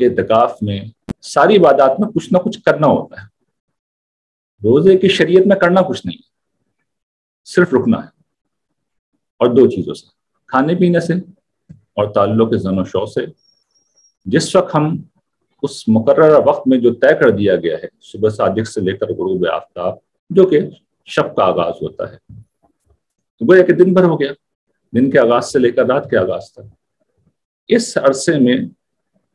اعتکاف میں، ساری عبادات میں کچھ نہ کچھ کرنا ہوتا ہے. روزے کی شریعت میں کرنا کچھ نہیں، صرف رکنا ہے. اور دو چیزوں سے، کھانے پینے سے اور تعلق زن و شو سے. جس وقت ہم اس مقررہ وقت میں جو طے کر دیا گیا ہے، صبح صادق سے لے کر غروب آفتاب، جو کہ شب کا آغاز ہوتا ہے، تو گویا کہ دن بھر ہو گیا، دن کے آغاز سے لے کر رات کے آغاز تک. اس عرصے میں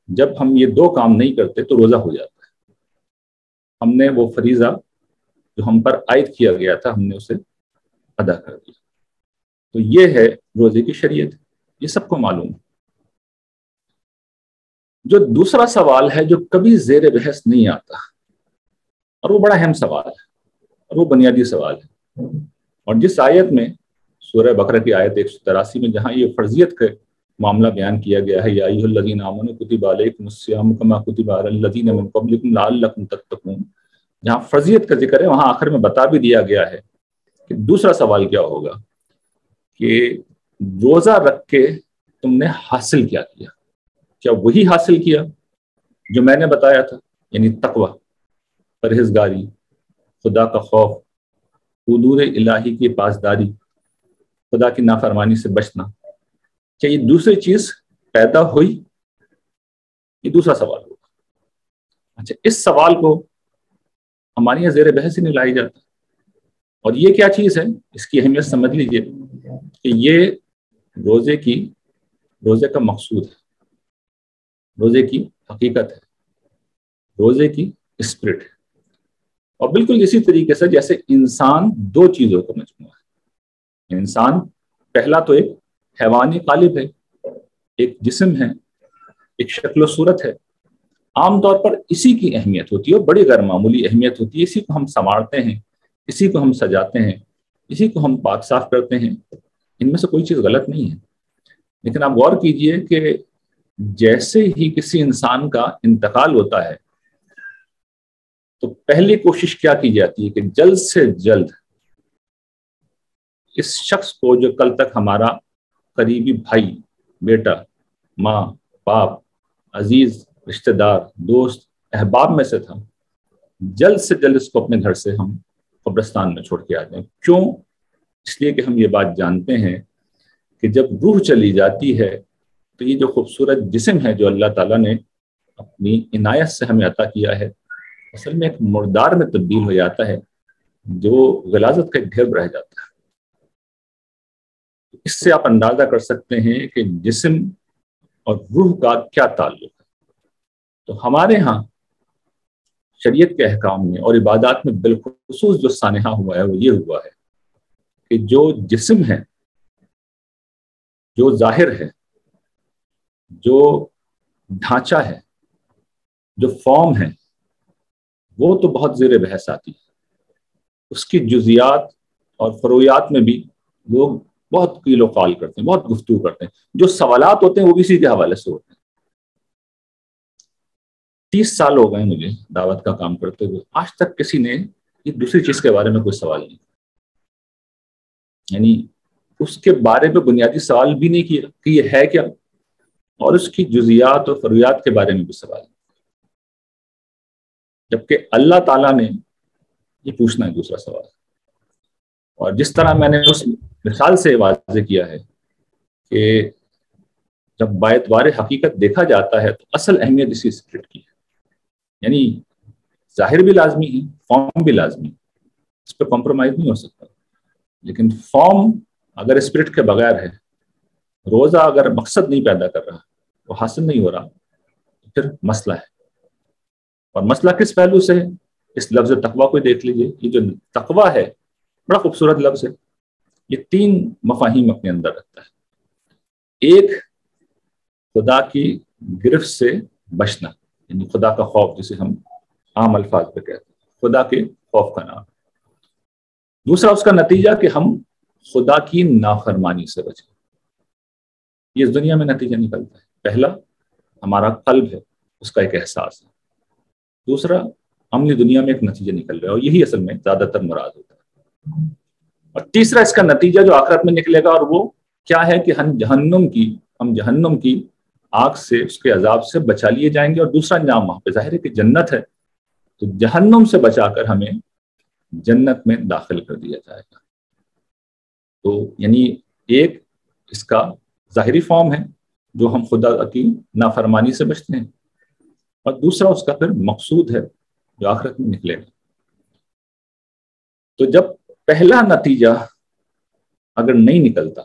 جب ہم یہ دو کام نہیں کرتے تو روزہ ہو جاتا ہے. ہم نے وہ فریضہ جو ہم پر عائد کیا گیا تھا، ہم نے اسے ادا کر دیا. تو یہ ہے روزے کی شریعت، یہ سب کو معلوم ہے. جو دوسرا سوال ہے جو کبھی زیر بحث نہیں آتا، اور وہ بڑا اہم سوال ہے، اور وہ بنیادی سوال ہے. اور جس آیت میں، سورہ بقرہ کی آیت 183 میں، جہاں یہ فرضیت کا معاملہ بیان کیا گیا ہے، یا ایھا الذین آمنوا کتب علیکم الصیام کما کتب علی الذین من قبلکم لعلکم تتقون، جہاں فرضیت کا ذکر ہے، وہاں آخر میں بتا بھی دیا گیا ہے کہ دوسرا سوال کیا ہوگا، کہ روزہ رکھ کے تم نے حاصل کیا کیا؟ کیا وہی حاصل کیا جو میں نے بتایا تھا، یعنی تقوی، پرہیزگاری، خدا کا خوف، حدود الہی کی پاسداری، خدا کی نافرمانی سے بچنا؟ کیا یہ دوسری چیز پیدا ہوئی؟ یہ دوسرا سوال ہوگا. اچھا، اس سوال کو ہمارے یہاں زیر بحث ہی نہیں لایا جاتا. اور یہ کیا چیز ہے، اس کی اہمیت سمجھ لیجئے کہ یہ روزے کا مقصود ہے، روزے کی حقیقت ہے، روزے کی اسپرٹ ہے. اور بالکل اسی طریقے سے جیسے انسان دو چیزوں کا مجموعہ ہے. انسان پہلا تو ایک حیوانی قالب ہے، ایک جسم ہے، ایک شکل و صورت ہے. عام طور پر اسی کی اہمیت ہوتی ہے، اور بڑی غیر معمولی اہمیت ہوتی ہے. اسی کو ہم سنوارتے ہیں، اسی کو ہم سجاتے ہیں، اسی کو ہم پاک صاف کرتے ہیں. ان میں سے کوئی چیز غلط نہیں ہے. لیکن آپ غور کیجئے کہ جیسے ہی کسی انسان کا انتقال ہوتا ہے تو پہلی کوشش کیا کی جاتی ہے کہ جلد سے جلد اس شخص کو، جو کل تک ہمارا قریبی بھائی، بیٹا، ماں، باپ، عزیز، رشتہ دار، دوست، احباب میں سے تھا، جلد سے جلد اس کو اپنے گھر سے ہم قبرستان میں چھوڑ کے آ جائیں. کیوں؟ اس لیے کہ ہم یہ بات جانتے ہیں کہ جب روح چلی جاتی ہے تو یہ جو خوبصورت جسم ہے جو اللہ تعالیٰ نے اپنی عنایت سے ہمیں عطا کیا ہے، اصل میں ایک مردار میں تبدیل ہو جاتا ہے، جو غلاظت کا ایک ڈھیر رہ جاتا ہے. اس سے آپ اندازہ کر سکتے ہیں کہ جسم اور روح کا کیا تعلق ہے. تو ہمارے ہاں شریعت کے احکام میں اور عبادات میں بالخصوص جو سانحہ ہوا ہے وہ یہ ہوا ہے کہ جو جسم ہے، جو ظاہر ہے، جو ڈھانچہ ہے، جو فارم ہے، وہ تو بہت زیر بحث آتی ہے. اس کی جزیات اور فروعیات میں بھی لوگ بہت قیل و قال کرتے ہیں، بہت گفتگو کرتے ہیں. جو سوالات ہوتے ہیں وہ بھی اسی کے حوالے سے ہوتے ہیں. 30 سال ہو گئے مجھے دعوت کا کام کرتے ہوئے، آج تک کسی نے یہ دوسری چیز کے بارے میں کوئی سوال نہیں، یعنی اس کے بارے میں بنیادی سوال بھی نہیں کیا کہ یہ ہے کیا، اور اس کی جزیات اور فروعیات کے بارے میں بھی سوال نہیں. جبکہ اللہ تعالیٰ نے یہ پوچھنا ہے دوسرا سوال. اور جس طرح میں نے اس مثال سے واضح کیا ہے کہ جب باعتبار حقیقت دیکھا جاتا ہے تو اصل اہمیت اسی اسپرٹ کی ہے. یعنی ظاہر بھی لازمی ہے، فارم بھی لازمی ہے، اس پہ کمپرومائز نہیں ہو سکتا. لیکن فارم اگر اسپرٹ کے بغیر ہے، روزہ اگر مقصد نہیں پیدا کر رہا، وہ حاصل نہیں ہو رہا، تو پھر مسئلہ ہے. اور مسئلہ کس پہلو سے ہے؟ اس لفظ تقویٰ کو دیکھ لیجئے. یہ جو تقویٰ ہے بڑا خوبصورت لفظ ہے. یہ 3 مفاہیم اپنے اندر رکھتا ہے. ایک، خدا کی گرفت سے بچنا، یعنی خدا کا خوف، جسے ہم عام الفاظ پہ کہتے ہیں، خدا کے خوف کا نام. دوسرا، اس کا نتیجہ کہ ہم خدا کی نافرمانی سے بچیں. یہ اس دنیا میں نتیجہ نکلتا ہے. پہلا، ہمارا قلب ہے، اس کا ایک احساس ہے. دوسرا، عملی دنیا میں ایک نتیجہ نکل رہا ہے، اور یہی اصل میں زیادہ تر مراد ہوتا ہے. اور تیسرا، اس کا نتیجہ جو آخرت میں نکلے گا، اور وہ کیا ہے کہ ہم جہنم کی آگ سے، اس کے عذاب سے بچا لیے جائیں گے، اور دوسرا انجام وہاں پہ ظاہر ہے کہ جنت ہے، تو جہنم سے بچا کر ہمیں جنت میں داخل کر دیا جائے گا۔ تو یعنی ایک اس کا ظاہری فارم ہے جو ہم خدا کی نافرمانی سے بچتے ہیں، اور دوسرا اس کا پھر مقصود ہے جو آخرت میں نکلے گا۔ تو جب پہلا نتیجہ اگر نہیں نکلتا،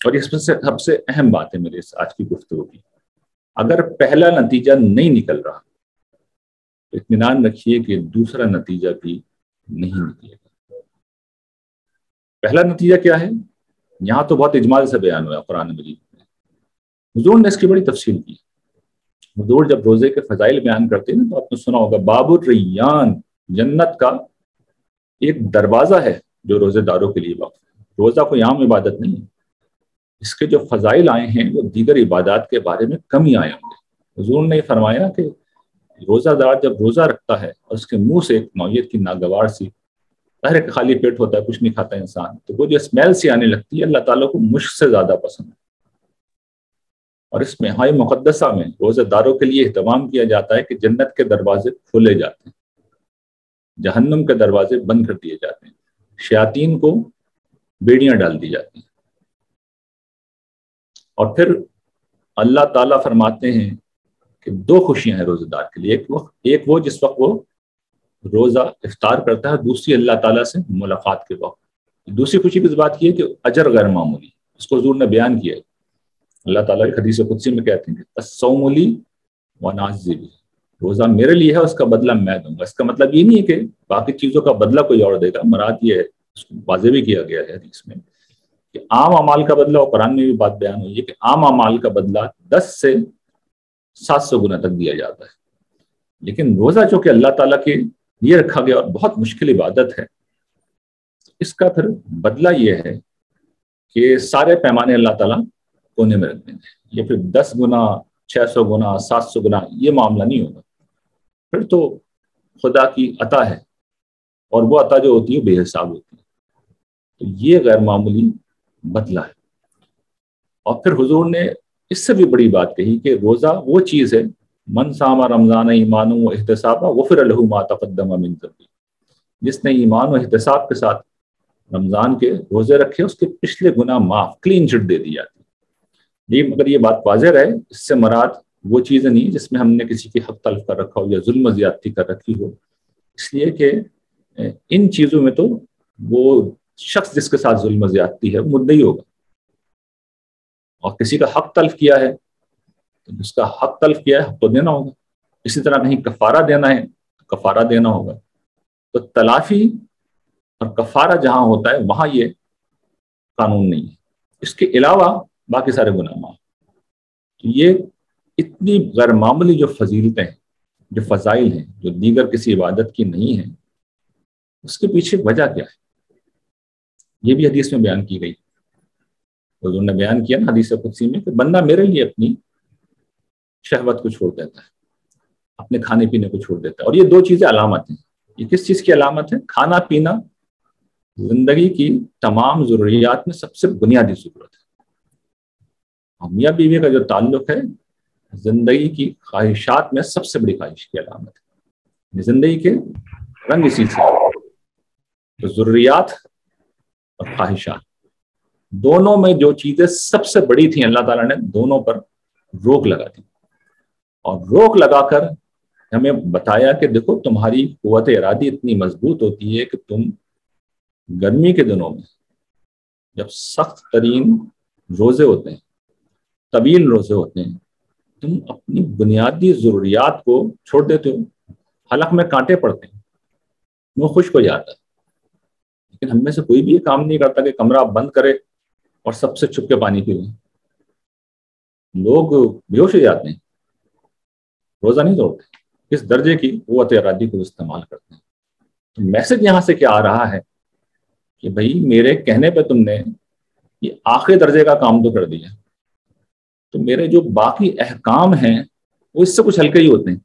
اور اس میں سے سب سے اہم بات ہے میرے آج کی گفتگو کی، اگر پہلا نتیجہ نہیں نکل رہا تو اطمینان رکھیے کہ دوسرا نتیجہ بھی نہیں نکلے گا۔ پہلا نتیجہ کیا ہے؟ یہاں تو بہت اجمال سے بیان ہوا قرآن مجید میں، حضور نے اس کی بڑی تفصیل کی۔ حضور جب روزے کے فضائل بیان کرتے ہیں تو آپ نے سنا ہوگا باب الریان، جنت کا ایک دروازہ ہے جو روزے داروں کے لیے وقف ہے۔ روزہ کوئی عام عبادت نہیں ہے، اس کے جو فضائل آئے ہیں وہ دیگر عبادات کے بارے میں کم ہی آئے ہوں گے۔ حضور نے فرمایا کہ روزہ دار جب روزہ رکھتا ہے اور اس کے منہ سے ایک نوعیت کی ناگوار سی، ظاہر ہے کہ خالی پیٹ ہوتا ہے، کچھ نہیں کھاتا انسان، تو وہ جو اسمیل سی آنے لگتی ہے اللہ تعالیٰ کو مشک سے زیادہ پسند ہے۔ اور اس مہائے مقدسہ میں روزہ داروں کے لیے اہتمام کیا جاتا ہے کہ جنت کے دروازے کھولے جاتے ہیں، جہنم کے دروازے بند کر دیے جاتے ہیں، شیاطین کو بیڑیاں ڈال دی جاتی ہیں۔ اور پھر اللہ تعالیٰ فرماتے ہیں کہ دو خوشیاں ہیں روزہ دار کے لیے، ایک وہ جس وقت وہ روزہ افطار کرتا ہے، دوسری اللہ تعالیٰ سے ملاقات کے وقت۔ دوسری خوشی کی بات یہ ہے کہ اجر غیر معمولی، اس کو حضور نے بیان کیا ہے۔ اللہ تعالیٰ کی حدیث قدسی میں کہتے ہیں کہ الصوم لی وناجزی بہ، روزہ میرے لیے ہے، اس کا بدلہ میں دوں گا۔ اس کا مطلب یہ نہیں ہے کہ باقی چیزوں کا بدلہ کوئی اور دے گا، مراد یہ ہے، اس کو واضح بھی کیا گیا ہے حدیث میں کہ عام اعمال کا بدلہ، اور قرآن میں بھی بات بیان ہوئی ہے کہ عام اعمال کا بدلہ 10 سے 700 گنا تک دیا جاتا ہے، لیکن روزہ جو کہ اللہ تعالیٰ کے لیے رکھا گیا اور بہت مشکل عبادت ہے، اس کا پھر بدلہ یہ ہے کہ سارے پیمانے اللہ تعالیٰ کونے میں رکھ دیں گے۔ یہ پھر 10 گنا 600 گنا 700 گنا یہ معاملہ نہیں ہوگا، پھر تو خدا کی عطا ہے، اور وہ عطا جو ہوتی ہے بے حساب ہوتی ہے، تو یہ غیر معمولی بدلہ ہے۔ اور پھر حضور نے اس سے بھی بڑی بات کہی کہ روزہ وہ چیز ہے، من صام رمضان ایمانا و احتسابا غفر لہ ما تقدم من ذنبہ، جس نے ایمان و احتساب کے ساتھ رمضان کے روزے رکھے اس کے پچھلے گناہ معاف، کلین چٹ دے دی جاتی ہے۔ مگر یہ بات واضح رہے، اس سے مراد وہ چیزیں نہیں جس میں ہم نے کسی کی حق تلف کر رکھا ہو یا ظلم و زیادتی کر رکھی ہو، اس لیے کہ ان چیزوں میں تو وہ شخص جس کے ساتھ ظلم و زیادتی ہے وہ مدعی ہوگا، اور کسی کا حق تلف کیا ہے تو جس کا حق تلف کیا ہے حق تو دینا ہوگا۔ اسی طرح کہیں کفارہ دینا ہے تو کفارہ دینا ہوگا۔ تو تلافی اور کفارہ جہاں ہوتا ہے وہاں یہ قانون نہیں ہے، اس کے علاوہ باقی سارے گناہ معاف۔ تو یہ اتنی غیر معمولی جو فضیلتیں ہیں، جو فضائل ہیں، جو دیگر کسی عبادت کی نہیں ہیں، اس کے پیچھے وجہ کیا ہے یہ بھی حدیث میں بیان کی گئی۔ حضور نے بیان کیا نا حدیث قدسی میں کہ بندہ میرے لیے اپنی شہوت کو چھوڑ دیتا ہے، اپنے کھانے پینے کو چھوڑ دیتا ہے، اور یہ دو چیزیں علامت ہیں۔ یہ کس چیز کی علامت ہے؟ کھانا پینا زندگی کی تمام ضروریات میں سب سے بنیادی ضرورت ہے، اور میاں بیوی کا جو تعلق ہے زندگی کی خواہشات میں سب سے بڑی خواہش کی علامت ہے۔ زندگی کے رنگ اسی سے، تو ضروریات اور خواہشات دونوں میں جو چیزیں سب سے بڑی تھیں اللہ تعالیٰ نے دونوں پر روک لگا دی، اور روک لگا کر ہمیں بتایا کہ دیکھو تمہاری قوت ارادی اتنی مضبوط ہوتی ہے کہ تم گرمی کے دنوں میں جب سخت ترین روزے ہوتے ہیں، طویل روزے ہوتے ہیں، تم اپنی بنیادی ضروریات کو چھوڑ دیتے ہو، حلق میں کانٹے پڑتے ہیں، وہ خشک ہو جاتا ہے، لیکن ہم میں سے کوئی بھی یہ کام نہیں کرتا کہ کمرہ بند کرے اور سب سے چھپ کے پانی پی لیں۔ لوگ بے ہوش ہو جاتے ہیں، روزہ نہیں توڑتے، اس درجے کی قوت ارادی کو استعمال کرتے ہیں۔ تو میسج یہاں سے کیا آ رہا ہے کہ بھائی میرے کہنے پہ تم نے یہ آخری درجے کا کام تو کر دیا، تو میرے جو باقی احکام ہیں وہ اس سے کچھ ہلکے ہی ہوتے ہیں،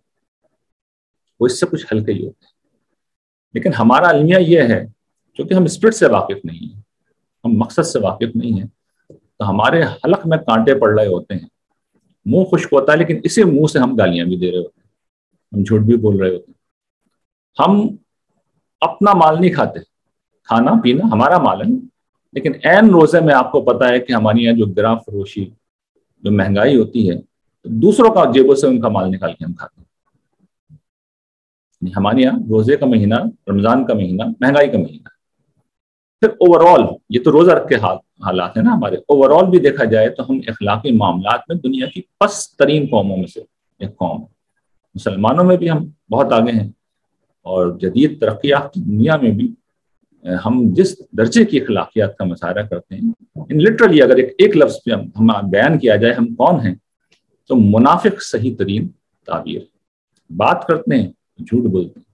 لیکن ہمارا المیہ یہ ہے کیونکہ ہم اسپرٹ سے واقف نہیں ہیں، ہم مقصد سے واقف نہیں ہیں، تو ہمارے حلق میں کانٹے پڑ رہے ہوتے ہیں، منہ خشک ہوتا ہے لیکن اسی منہ سے ہم گالیاں بھی دے رہے ہوتے ہیں، ہم جھوٹ بھی بول رہے ہوتے ہیں، ہم اپنا مال نہیں کھاتے، کھانا پینا ہمارا مال ہے، لیکن عین روزے میں آپ کو پتا ہے کہ ہمارے یہاں جو گراں فروشی، جو مہنگائی ہوتی ہے، تو دوسروں کا جیبوں سے ان کا مال نکال کے ہم کھاتے ہیں۔ ہمارے یہاں روزے کا مہینہ، رمضان کا مہینہ مہنگائی کا مہینہ۔ پھر اوور آل یہ تو روزہ رکھ کے حالات ہیں نا ہمارے، اوور آل بھی دیکھا جائے تو ہم اخلاقی معاملات میں دنیا کی پست ترین قوموں میں سے ایک قوم ہے۔ مسلمانوں میں بھی ہم بہت آگے ہیں، اور جدید ترقی یافتہ دنیا میں بھی ہم جس درجے کی اخلاقیات کا مظاہرہ کرتے ہیں، لٹرلی اگر ایک لفظ پہ ہم بیان کیا جائے ہم کون ہیں، تو منافق صحیح ترین تعبیر۔ بات کرتے ہیں جھوٹ بولتے ہیں،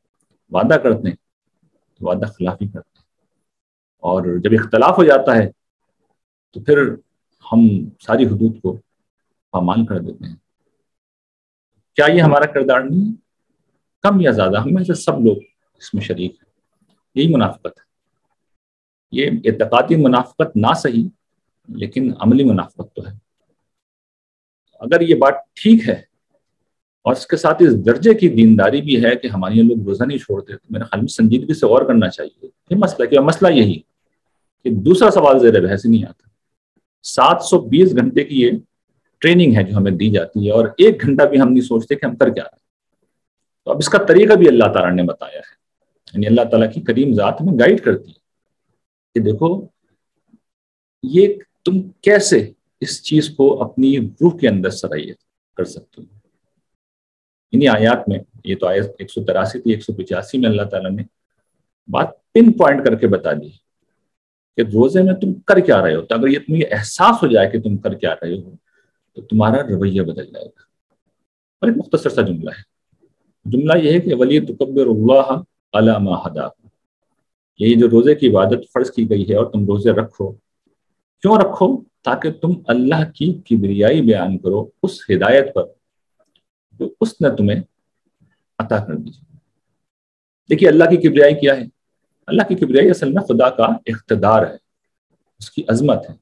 وعدہ کرتے ہیں تو وعدہ خلافی کرتے ہیں، اور جب اختلاف ہو جاتا ہے تو پھر ہم ساری حدود کو پامال کر دیتے ہیں۔ کیا یہ ہمارا کردار نہیں ہے؟ کم یا زیادہ ہم میں سے سب لوگ اس میں شریک ہیں۔ یہی منافقت ہے، یہ اعتقادی منافقت نہ صحیح لیکن عملی منافقت تو ہے۔ اگر یہ بات ٹھیک ہے اور اس کے ساتھ اس درجے کی دینداری بھی ہے کہ ہمارے لوگ روزہ نہیں چھوڑتے، تو میرے خیال میں سنجیدگی سے غور کرنا چاہیے۔ یہ مسئلہ یہی کہ دوسرا سوال زیر بحث نہیں آتا۔ 720 گھنٹے کی یہ ٹریننگ ہے جو ہمیں دی جاتی ہے، اور 1 گھنٹہ بھی ہم نہیں سوچتے کہ ہم کر کیا رہے ہیں۔ تو اب اس کا طریقہ بھی اللہ تعالیٰ نے بتایا ہے، یعنی اللہ تعالیٰ کی کریم ذات ہمیں گائیڈ کرتی ہے کہ دیکھو یہ تم کیسے اس چیز کو اپنی روح کے اندر صلاحیت کر سکتے ہو۔ انہی آیات میں، یہ تو آیت 183 تھی، 185 میں اللہ تعالیٰ نے بات پن پوائنٹ کر کے بتا دی کہ روزے میں تم کر کیا رہے ہو۔ تو اگر یہ تمہیں احساس ہو جائے کہ تم کر کیا رہے ہو تو تمہارا رویہ بدل جائے گا۔ اور ایک مختصر سا جملہ ہے، جملہ یہ ہے کہ وَلِتُكَبِّرُوا اللَّهَ عَلَىٰ مَا هَدَاكُمْ، یہ جو روزے کی عبادت فرض کی گئی ہے اور تم روزے رکھو، کیوں رکھو؟ تاکہ تم اللہ کی کبریائی بیان کرو اس ہدایت پر جو اس نے تمہیں عطا کر دی۔ دیکھیے اللہ کی کبریائی کیا ہے؟ اللہ کی کبریائی اصل میں خدا کا اقتدار ہے، اس کی عظمت ہے،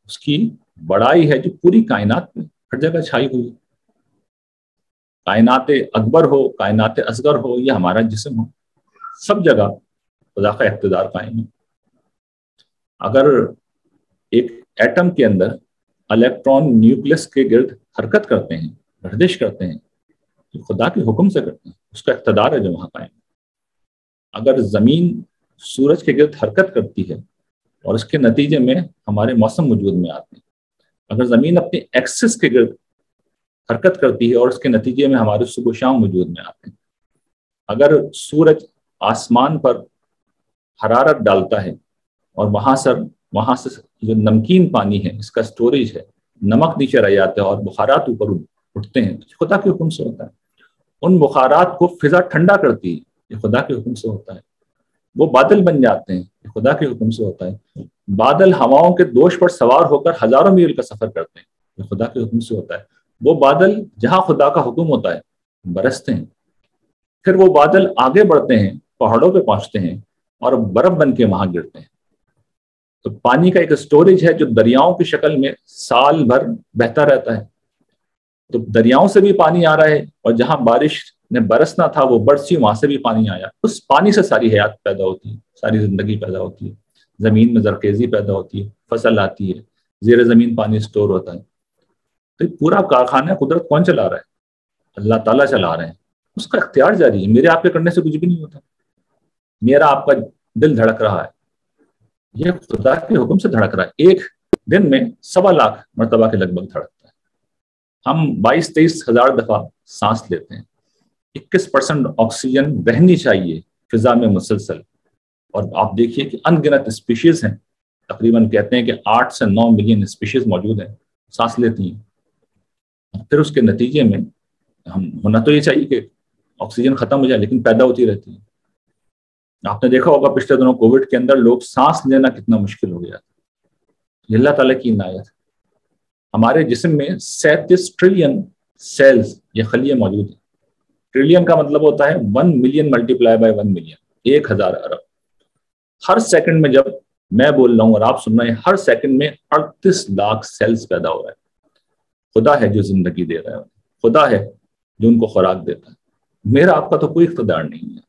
اس کی بڑائی ہے جو پوری کائنات میں ہر جگہ چھائی ہوئی ہے۔ کائنات اکبر ہو، کائنات اصغر ہو یا ہمارا جسم ہو، سب جگہ خدا کا اقتدار قائم ہے۔ اگر ایک ایٹم کے اندر الیکٹران نیوکلس کے گرد حرکت کرتے ہیں، گردش کرتے ہیں، تو خدا کے حکم سے کرتے ہیں، اس کا اقتدار ہے جو وہاں قائم ہے۔ اگر زمین سورج کے گرد حرکت کرتی ہے اور اس کے نتیجے میں ہمارے موسم وجود میں آتے ہیں، اگر زمین اپنے ایکسس کے گرد حرکت کرتی ہے اور اس کے نتیجے میں ہمارے صبح و شام وجود میں آتے ہیں، اگر سورج آسمان پر حرارت ڈالتا ہے اور وہاں سے جو نمکین پانی ہے، اس کا سٹوریج ہے، نمک نیچے رہ جاتا ہے اور بخارات اوپر اٹھتے ہیں، تو خدا کے حکم سے ہوتا ہے۔ ان بخارات کو فضا ٹھنڈا کرتی ہے، یہ خدا کے حکم سے ہوتا ہے۔ وہ بادل بن جاتے ہیں، یہ خدا کے حکم سے ہوتا ہے۔ بادل ہواؤں کے دوش پر سوار ہو کر ہزاروں میل کا سفر کرتے ہیں، یہ خدا کے حکم سے ہوتا ہے۔ وہ بادل جہاں خدا کا حکم ہوتا ہے برستے ہیں، پھر وہ بادل آگے بڑھتے ہیں، پہاڑوں پہ پہنچتے ہیں اور برف بن کے وہاں گرتے ہیں۔ تو پانی کا ایک سٹوریج ہے جو دریاؤں کی شکل میں سال بھر بہتا رہتا ہے۔ تو دریاؤں سے بھی پانی آ رہا ہے، اور جہاں بارش نے برسنا تھا وہ برسی، وہاں سے بھی پانی آیا۔ اس پانی سے ساری حیات پیدا ہوتی ہے، ساری زندگی پیدا ہوتی ہے، زمین میں زرخیزی پیدا ہوتی ہے، فصل آتی ہے، زیر زمین پانی سٹور ہوتا ہے۔ تو پورا کارخانہ قدرت کون چلا رہا ہے؟ اللہ تعالیٰ چلا رہے ہیں، اس کا اختیار جاری ہے۔ میرے آپ کے کرنے سے کچھ بھی نہیں ہوتا۔ میرا آپ کا دل دھڑک رہا ہے، یہ خدا کے حکم سے دھڑک رہا ہے۔ ایک دن میں 1.25 لاکھ مرتبہ کے لگ بھگ دھڑکتا ہے۔ ہم 22-23 ہزار دفعہ سانس لیتے ہیں۔ 21% آکسیجن بہنی چاہیے فضا میں مسلسل، اور آپ دیکھیے کہ ان گنت اسپیشیز ہیں، تقریباً کہتے ہیں کہ 8 سے 9 ملین اسپیشیز موجود ہیں، سانس لیتی ہیں۔ پھر اس کے نتیجے میں ہم ہونا تو یہ چاہیے کہ آکسیجن ختم ہو جائے، لیکن پیدا ہوتی رہتی ہے۔ آپ نے دیکھا ہوگا پچھلے دنوں کووڈ کے اندر لوگ سانس لینا کتنا مشکل ہو گیا تھا۔ یہ اللہ تعالیٰ کی عنایت ہے۔ ہمارے جسم میں 37 ٹریلین سیلز یا خلیے موجود ہیں۔ ٹریلین کا مطلب ہوتا ہے 1 million multiply by 1 million, 1000 Arab. Hare second میں جب میں بول رہا ہوں اور آپ سن رہے ہیں، ہر سیکنڈ میں 38 لاکھ سیلز پیدا ہو رہا ہے۔ خدا ہے جو زندگی دے رہا ہے، خدا ہے جو ان کو خوراک دیتا ہے، میرا آپ کا تو کوئی اقتدار نہیں ہے۔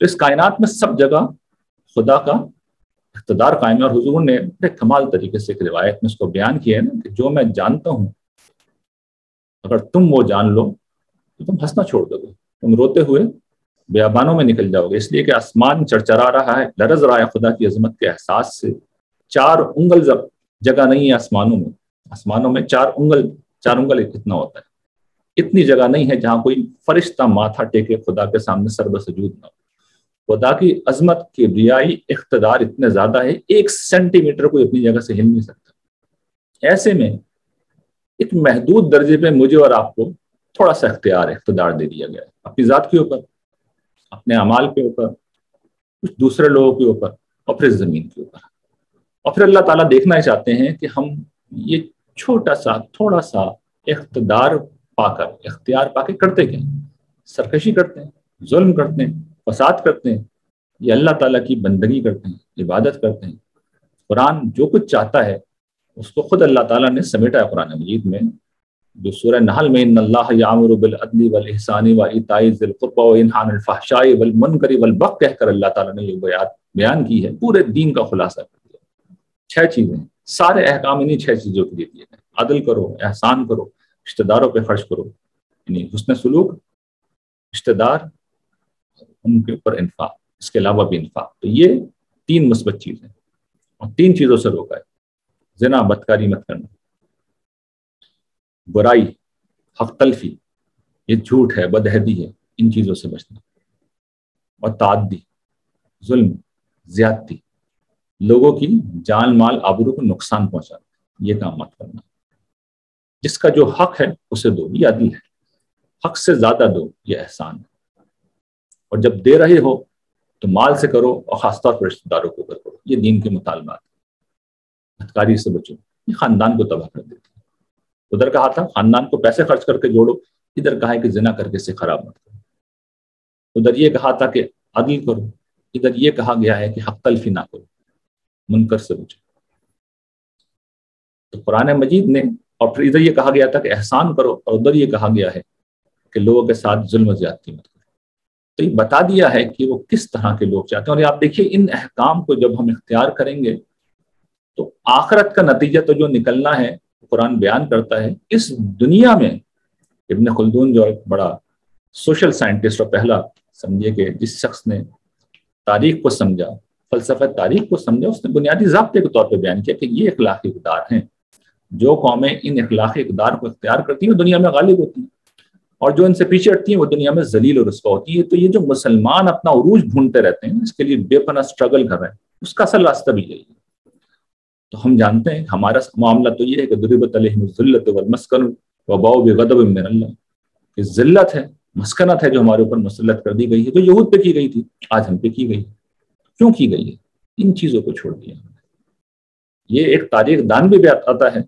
تو اس کائنات میں سب جگہ خدا کا اقتدار قائم ہے، اور حضور نے بڑے کمال طریقے سے ایک روایت میں اس کو بیان کیا ہے نا کہ جو میں جانتا ہوں اگر تم وہ جان لو تو تم ہنسنا چھوڑ دو گے، تم روتے ہوئے بیابانوں میں نکل جاؤ گے، اس لیے کہ آسمان چرچرا رہا ہے، لرز رہا ہے خدا کی عظمت کے احساس سے۔ 4 انگل جگہ نہیں ہے آسمانوں میں 4 انگل اتنا ہوتا ہے، اتنی جگہ نہیں ہے جہاں کوئی فرشتہ ماتھا ٹیکے خدا کے سامنے سر بسجود نہ ہو۔ خدا کی عظمت کبریائی اقتدار اتنے زیادہ ہے، 1 سینٹی میٹر کوئی اپنی جگہ سے ہل نہیں سکتا۔ ایسے میں ایک محدود درجے پہ مجھے اور آپ کو تھوڑا سا اقتدار دے دیا گیا ہے، اپنی ذات کے اوپر، اپنے اعمال کے اوپر، کچھ دوسرے لوگوں کے اوپر، اور پھر زمین کے اوپر۔ اور پھر اللہ تعالیٰ دیکھنا چاہتے ہیں کہ ہم یہ چھوٹا سا تھوڑا سا اقتدار اختیار پا کے کرتے کیا، سرکشی کرتے ہیں، ظلم کرتے ہیں، فساد کرتے ہیں، یہ اللہ تعالیٰ کی بندگی کرتے ہیں، عبادت کرتے ہیں۔ قرآن جو کچھ چاہتا ہے اس کو خود اللہ تعالیٰ نے سمیٹا ہے قرآن مجید میں، جو سورہ نحل میں ان اللہ یامر بالعدل والاحسان وایتاء ذی القربی وینہی عن الفحشاء والمنکر والبغی کہہ کر اللہ تعالیٰ نے یہ بیان کی ہے، پورے دین کا خلاصہ کر دیا۔ 6 چیزیں، سارے احکام انہیں 6 چیزوں کے لیے دیے گئے، عدل کرو، احسان کرو، رشتہ داروں پہ خرچ کرو، یعنی حسن سلوک، رشتہ دار، ان کے اوپر انفاق، اس کے علاوہ بھی انفاق۔ تو یہ 3 مثبت چیزیں، اور 3 چیزوں سے روکا ہے: زنا، بدکاری مت کرنا، برائی، حق تلفی، یہ جھوٹ ہے، بدہدی ہے، ان چیزوں سے بچنا، اور تعدی، ظلم، زیادتی، لوگوں کی جان مال آبرو کو نقصان پہنچانا، یہ کام مت کرنا۔ جس کا جو حق ہے اسے دو، یہ عدل ہے، حق سے زیادہ دو، یہ احسان ہے۔ اور جب دے رہے ہو تو مال سے کرو، اور خاص طور پر رشتہ داروں کو کرو، یہ دین کے مطالبات ہیں۔ بدکاری سے بچو، یہ خاندان کو تباہ کر دیتی ہے۔ ادھر کہا تھا خاندان کو پیسے خرچ کر کے جوڑو، ادھر کہا ہے کہ زنا کر کے اسے خراب مت کرو۔ ادھر یہ کہا تھا کہ عدل کرو، ادھر یہ کہا گیا ہے کہ حق تلفی نہ کرو، منکر سے بچو۔ تو قرآن مجید نے، اور پھر ادھر یہ کہا گیا تھا کہ احسان کرو، اور ادھر یہ کہا گیا ہے کہ لوگوں کے ساتھ ظلم و زیادتی مت کرو۔ تو یہ بتا دیا ہے کہ وہ کس طرح کے لوگ چاہتے ہیں۔ اور یہ آپ دیکھیے ان احکام کو جب ہم اختیار کریں گے تو آخرت کا نتیجہ تو جو نکلنا ہے قرآن بیان کرتا ہے۔ اس دنیا میں ابن خلدون جو ایک بڑا سوشل سائنٹسٹ اور پہلا سمجھے کہ جس شخص نے تاریخ کو سمجھا، فلسفہ تاریخ کو سمجھا، اس نے بنیادی ضابطے کے طور پہ بیان کیا کہ یہ اخلاقی اقدار ہیں، جو قومیں ان اخلاقی اقدار کو اختیار کرتی ہیں وہ دنیا میں غالب ہوتی ہیں، اور جو ان سے پیچھے ہٹتی ہیں وہ دنیا میں ذلیل اور رسوا ہوتی ہے۔ تو یہ جو مسلمان اپنا عروج ڈھونڈتے رہتے ہیں، اس کے لیے بے پناہ اسٹرگل کر رہے ہیں، اس کا اصل راستہ بھی یہی ہے۔ تو ہم جانتے ہیں ہمارا معاملہ تو یہ ہے کہ ضربت علیہم الذلۃ والمسکنۃ وباؤوا بغضب من اللہ، کہ ذلت ہے، مسکنت ہے جو ہمارے اوپر مسلط کر دی گئی ہے، جو یہود پہ کی گئی تھی آج ہم پہ کی گئی۔ کیوں کی گئی ہے؟ ان چیزوں کو چھوڑ دیا۔ یہ ایک تاریخ دان بھی آتا ہے،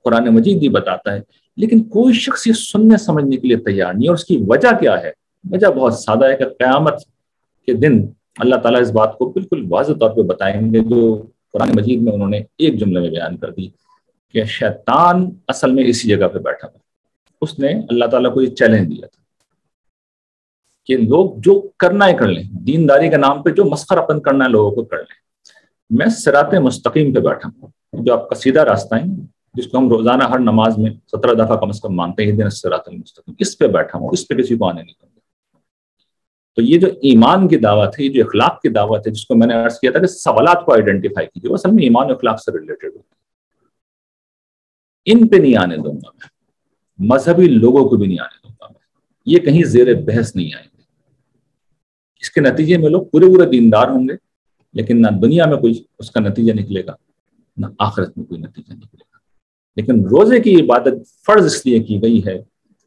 قرآن مجید بھی بتاتا ہے، لیکن کوئی شخص یہ سننے سمجھنے کے لیے تیار نہیں۔ اور اس کی وجہ کیا ہے؟ وجہ بہت سادہ ہے کہ قیامت کے دن اللہ تعالیٰ اس بات کو بالکل واضح طور پہ بتائیں گے، جو قرآن مجید میں انہوں نے ایک جملے میں بیان کر دی کہ شیطان اصل میں اسی جگہ پہ بیٹھا تھا۔ اس نے اللہ تعالیٰ کو یہ چیلنج دیا تھا کہ لوگ جو کرنا ہے کر لیں، دینداری کے نام پہ جو مسخرپن کرنا ہے لوگوں کو کر لیں، میں صراط مستقیم پہ بیٹھا ہوں، جو آپ کا سیدھا راستہ ہے جس کو ہم روزانہ ہر نماز میں 17 دفعہ کم از کم مانتے ہیں، اہدنا الصراط المستقیم، اس پہ بیٹھا ہوں، اس پہ کسی کو آنے نہیں دوں گا۔ تو یہ جو ایمان کی دعوت ہے، یہ جو اخلاق کی دعوت ہے، جس کو میں نے عرض کیا تھا کہ سوالات کو آئیڈینٹیفائی کیجیے، وہ اصل میں ایمان و اخلاق سے ریلیٹڈ ہوتے ہیں۔ ان پہ نہیں آنے دوں گا میں، مذہبی لوگوں کو بھی نہیں آنے دوں گا میں، یہ کہیں زیر بحث نہیں آئیں گے۔ اس کے نتیجے میں لوگ پورے دیندار ہوں گے، لیکن نہ دنیا میں کوئی اس کا نتیجہ نکلے گا، نہ آخرت میں کوئی نتیجہ نکلے گا۔ لیکن روزے کی عبادت فرض اس لیے کی گئی ہے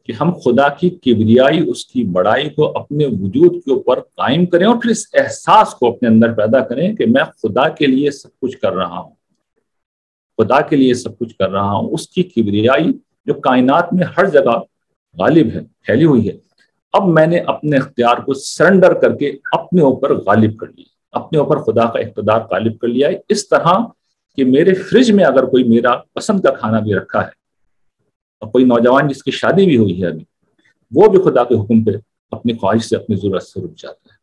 کہ ہم خدا کی کبریائی، اس کی بڑائی کو اپنے وجود کے اوپر قائم کریں، اور پھر اس احساس کو اپنے اندر پیدا کریں کہ میں خدا کے لیے سب کچھ کر رہا ہوں، خدا کے لیے سب کچھ کر رہا ہوں۔ اس کی کبریائی جو کائنات میں ہر جگہ غالب ہے، پھیلی ہوئی ہے، اب میں نے اپنے اختیار کو سرنڈر کر کے اپنے اوپر غالب کر لیا، اپنے اوپر خدا کا اقتدار غالب کر لیا ہے، اس طرح کہ میرے فریج میں اگر کوئی میرا پسند کا کھانا بھی رکھا ہے اور کوئی نوجوان جس کی شادی بھی ہوئی ہے ابھی، وہ بھی خدا کے حکم پہ اپنی خواہش سے، اپنی ضرورت سے رک جاتا ہے۔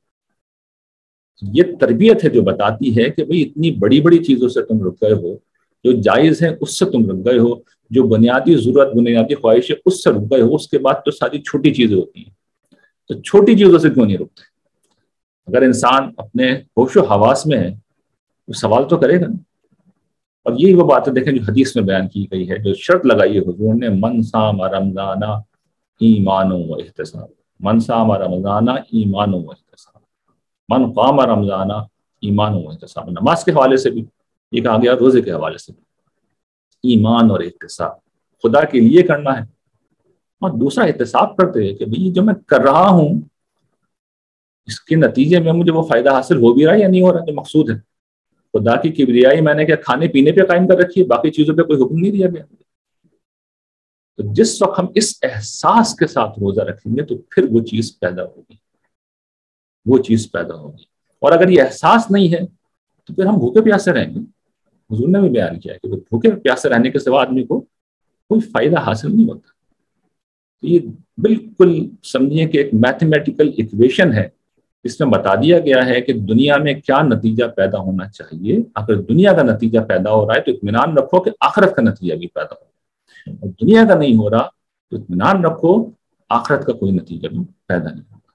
یہ تربیت ہے جو بتاتی ہے کہ بھئی اتنی بڑی بڑی چیزوں سے تم رک گئے ہو، جو جائز ہے اس سے تم رک گئے ہو، جو بنیادی ضرورت، بنیادی خواہش ہے اس سے رک گئے ہو، اس کے بعد تو ساری چھوٹی چیزیں ہوتی ہیں، تو چھوٹی چیزوں سے کیوں نہیں رکتے؟ اگر انسان اپنے ہوش و حواس میں ہے وہ سوال تو کرے گا نا۔ اور یہی وہ باتیں دیکھیں جو حدیث میں بیان کی گئی ہے، جو شرط لگائی ہے حضور نے، من صام رمضان ایمان و احتساب، من صام رمضان ایمان و احتساب، من قام رمضان ایمان و احتساب۔ نماز کے حوالے سے بھی یہ کہا گیا، روزے کے حوالے سے بھی، ایمان اور احتساب، خدا کے لیے کرنا ہے، اور دوسرا احتساب کرتے ہیں کہ بھئی جو میں کر رہا ہوں اس کے نتیجے میں مجھے وہ فائدہ حاصل ہو بھی رہا ہے یا نہیں ہو رہا جو مقصود ہے۔ خدا کی کبریائی میں نے کیا کھانے پینے پہ قائم کر رکھی ہے، باقی چیزوں پہ کوئی حکم نہیں دیا گیا۔ تو جس وقت ہم اس احساس کے ساتھ روزہ رکھیں گے تو پھر وہ چیز پیدا ہوگی، وہ چیز پیدا ہوگی۔ اور اگر یہ احساس نہیں ہے تو پھر ہم بھوکے پیاسے رہیں گے۔ حضور نے بھی بیان کیا کہ بھوکے پیاسے رہنے کے سوا آدمی کو کوئی فائدہ حاصل نہیں ہوتا۔ تو یہ بالکل سمجھیے کہ ایک میتھمیٹیکل ایکویشن ہے، اس میں بتا دیا گیا ہے کہ دنیا میں کیا نتیجہ پیدا ہونا چاہیے۔ اگر دنیا کا نتیجہ پیدا ہو رہا ہے تو اطمینان رکھو کہ آخرت کا نتیجہ بھی پیدا ہو، اور دنیا کا نہیں ہو رہا تو اطمینان رکھو آخرت کا کوئی نتیجہ بھی پیدا نہیں ہوگا۔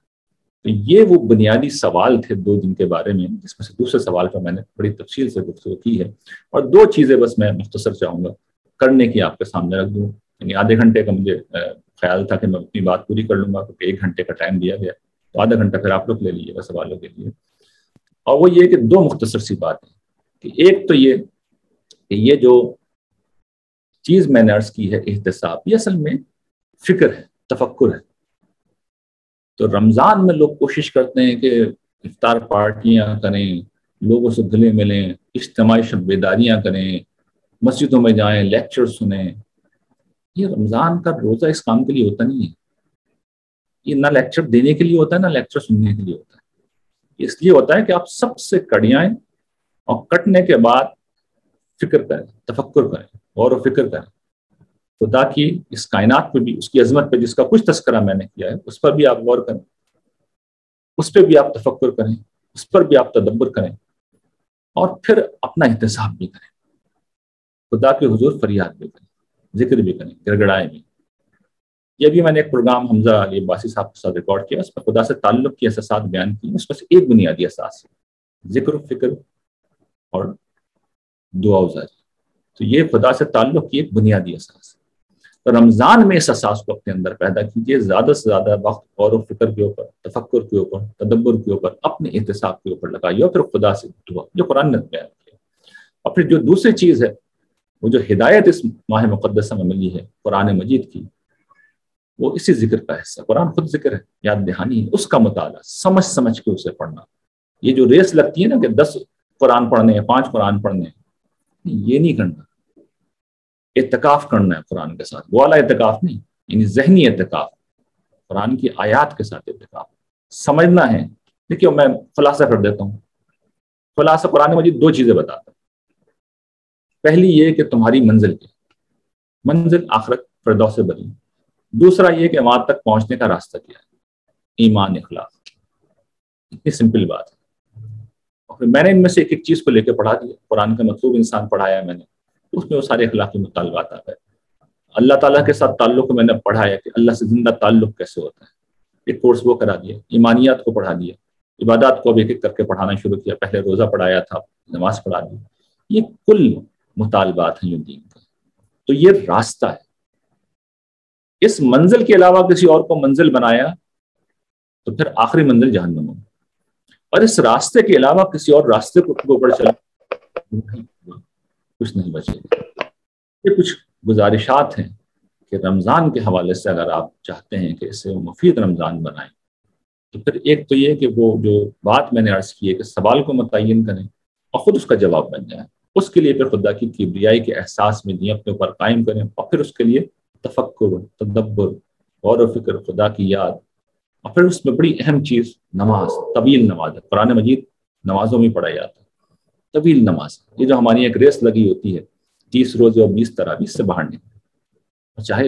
تو یہ وہ بنیادی سوال تھے دو، جن کے بارے میں، جس میں سے دوسرے سوال پر میں نے بڑی تفصیل سے گفتگو کی ہے، اور دو چیزیں بس میں مختصر چاہوں گا کرنے کی آپ کے سامنے رکھ دوں۔ یعنی آدھے گھنٹے کا مجھے خیال تھا کہ میں اپنی بات پوری کر لوں گا، کیونکہ 1 گھنٹے کا ٹائم دیا گیا، تو آدھا گھنٹہ پھر آپ لوگ لے لیجیے گا سوالوں کے لیے۔ اور وہ یہ کہ دو مختصر سی بات ہے کہ ایک تو یہ کہ یہ جو چیز میں نے عرض کی ہے احتساب، یہ اصل میں فکر ہے، تفکر ہے۔ تو رمضان میں لوگ کوشش کرتے ہیں کہ افطار پارٹیاں کریں، لوگوں سے گلے ملیں، اجتماعی شب بیداریاں کریں، مسجدوں میں جائیں، لیکچر سنیں۔ یہ رمضان کا روزہ اس کام کے لیے ہوتا نہیں ہے۔ یہ نہ لیکچر دینے کے لیے ہوتا ہے، نہ لیکچر سننے کے لیے ہوتا ہے۔ اس لیے ہوتا ہے کہ آپ سب سے کڑیائیں، اور کٹنے کے بعد فکر کریں، تفکر کریں، غور و فکر کریں خدا کی اس کائنات پہ بھی، اس کی عظمت پہ جس کا کچھ تذکرہ میں نے کیا ہے، اس پر بھی آپ غور کریں، اس پہ بھی آپ تفکر کریں، اس پر بھی آپ تدبر کریں، اور پھر اپنا احتساب بھی کریں، خدا کے حضور فریاد بھی کریں، ذکر بھی کریں، گڑگڑائیں بھی۔ یہ بھی میں نے ایک پروگرام حمزہ علی عباسی صاحب کے ساتھ ریکارڈ کیا، اس پر خدا سے تعلق کی احساسات بیان کی، اس میں سے ایک بنیادی احساس ہے ذکر، فکر اور دعا وزاری۔ تو یہ خدا سے تعلق کی ایک بنیادی احساس ہے۔ تو رمضان میں اس احساس کو اپنے اندر پیدا کیجیے، زیادہ سے زیادہ وقت غور و فکر کے اوپر، تفکر کے اوپر، تدبر کے اوپر، اپنے احتساب کے اوپر لگائیے، اور پھر خدا سے دعا، جو قرآن نے بیان کیا۔ اور پھر جو دوسری چیز ہے، وہ جو ہدایت اس ماہ مقدسہ میں ملی ہے قرآن مجید کی، وہ اسی ذکر کا حصہ، قرآن خود ذکر ہے، یاد دہانی ہے، اس کا مطالعہ سمجھ سمجھ کے اسے پڑھنا۔ یہ جو ریس لگتی ہے نا کہ 10 قرآن پڑھنے ہیں، 5 قرآن پڑھنے ہیں، یہ نہیں کرنا۔ اعتکاف کرنا ہے قرآن کے ساتھ، وہ والا اعتکاف نہیں، یعنی ذہنی اعتکاف، قرآن کی آیات کے ساتھ اعتکاف سمجھنا ہے۔ دیکھیے میں خلاصہ کر دیتا ہوں۔ خلاصہ قرآن مجید 2 چیزیں بتاتا ہے۔ پہلی یہ کہ تمہاری منزل کیا، منزل آخرت فردوس بری۔ دوسرا یہ کہ وہاں تک پہنچنے کا راستہ کیا ہے، ایمان، اخلاص۔ اتنی سمپل بات ہے۔ اور پھر میں نے ان میں سے ایک ایک چیز کو لے کے پڑھا دیا، قرآن کا مطلوب انسان پڑھایا میں نے، اس میں وہ سارے اخلاقی مطالبات آ گئے۔ اللہ تعالیٰ کے ساتھ تعلق کو میں نے پڑھایا کہ اللہ سے زندہ تعلق کیسے ہوتا ہے، ایک کورس وہ کرا دیا، ایمانیات کو پڑھا دیا، عبادات کو اب ایک ایک کر کے پڑھانا شروع کیا۔ پہلے روزہ پڑھایا تھا، نماز پڑھا دی۔ یہ کل مطالبات ہیں جو دین کا۔ تو یہ راستہ ہے۔ اس منزل کے علاوہ کسی اور کو منزل بنایا تو پھر آخری منزل جہنم ہوگی، اور اس راستے کے علاوہ کسی اور راستے کو اوپر چلا کچھ نہیں بچے گا۔ یہ کچھ گزارشات ہیں کہ رمضان کے حوالے سے اگر آپ چاہتے ہیں کہ اسے مفید رمضان بنائیں، تو پھر ایک تو یہ کہ وہ جو بات میں نے عرض کی ہے کہ سوال کو متعین کریں اور خود اس کا جواب بن جائیں۔ اس کے لیے پھر خدا کی کبریائی کے احساس میں دیں، اپنے اوپر قائم کریں، اور پھر اس کے لیے تفکر، تدبر، غور و فکر، خدا کی یاد، اور پھر اس میں بڑی اہم چیز نماز، طویل نماز ہے۔ قرآن مجید نمازوں میں پڑھا جاتا ہے، طویل نماز۔ یہ جو ہماری ایک ریس لگی ہوتی ہے 30 روزے اور 20 تراویح سے باہر نکلے، چاہے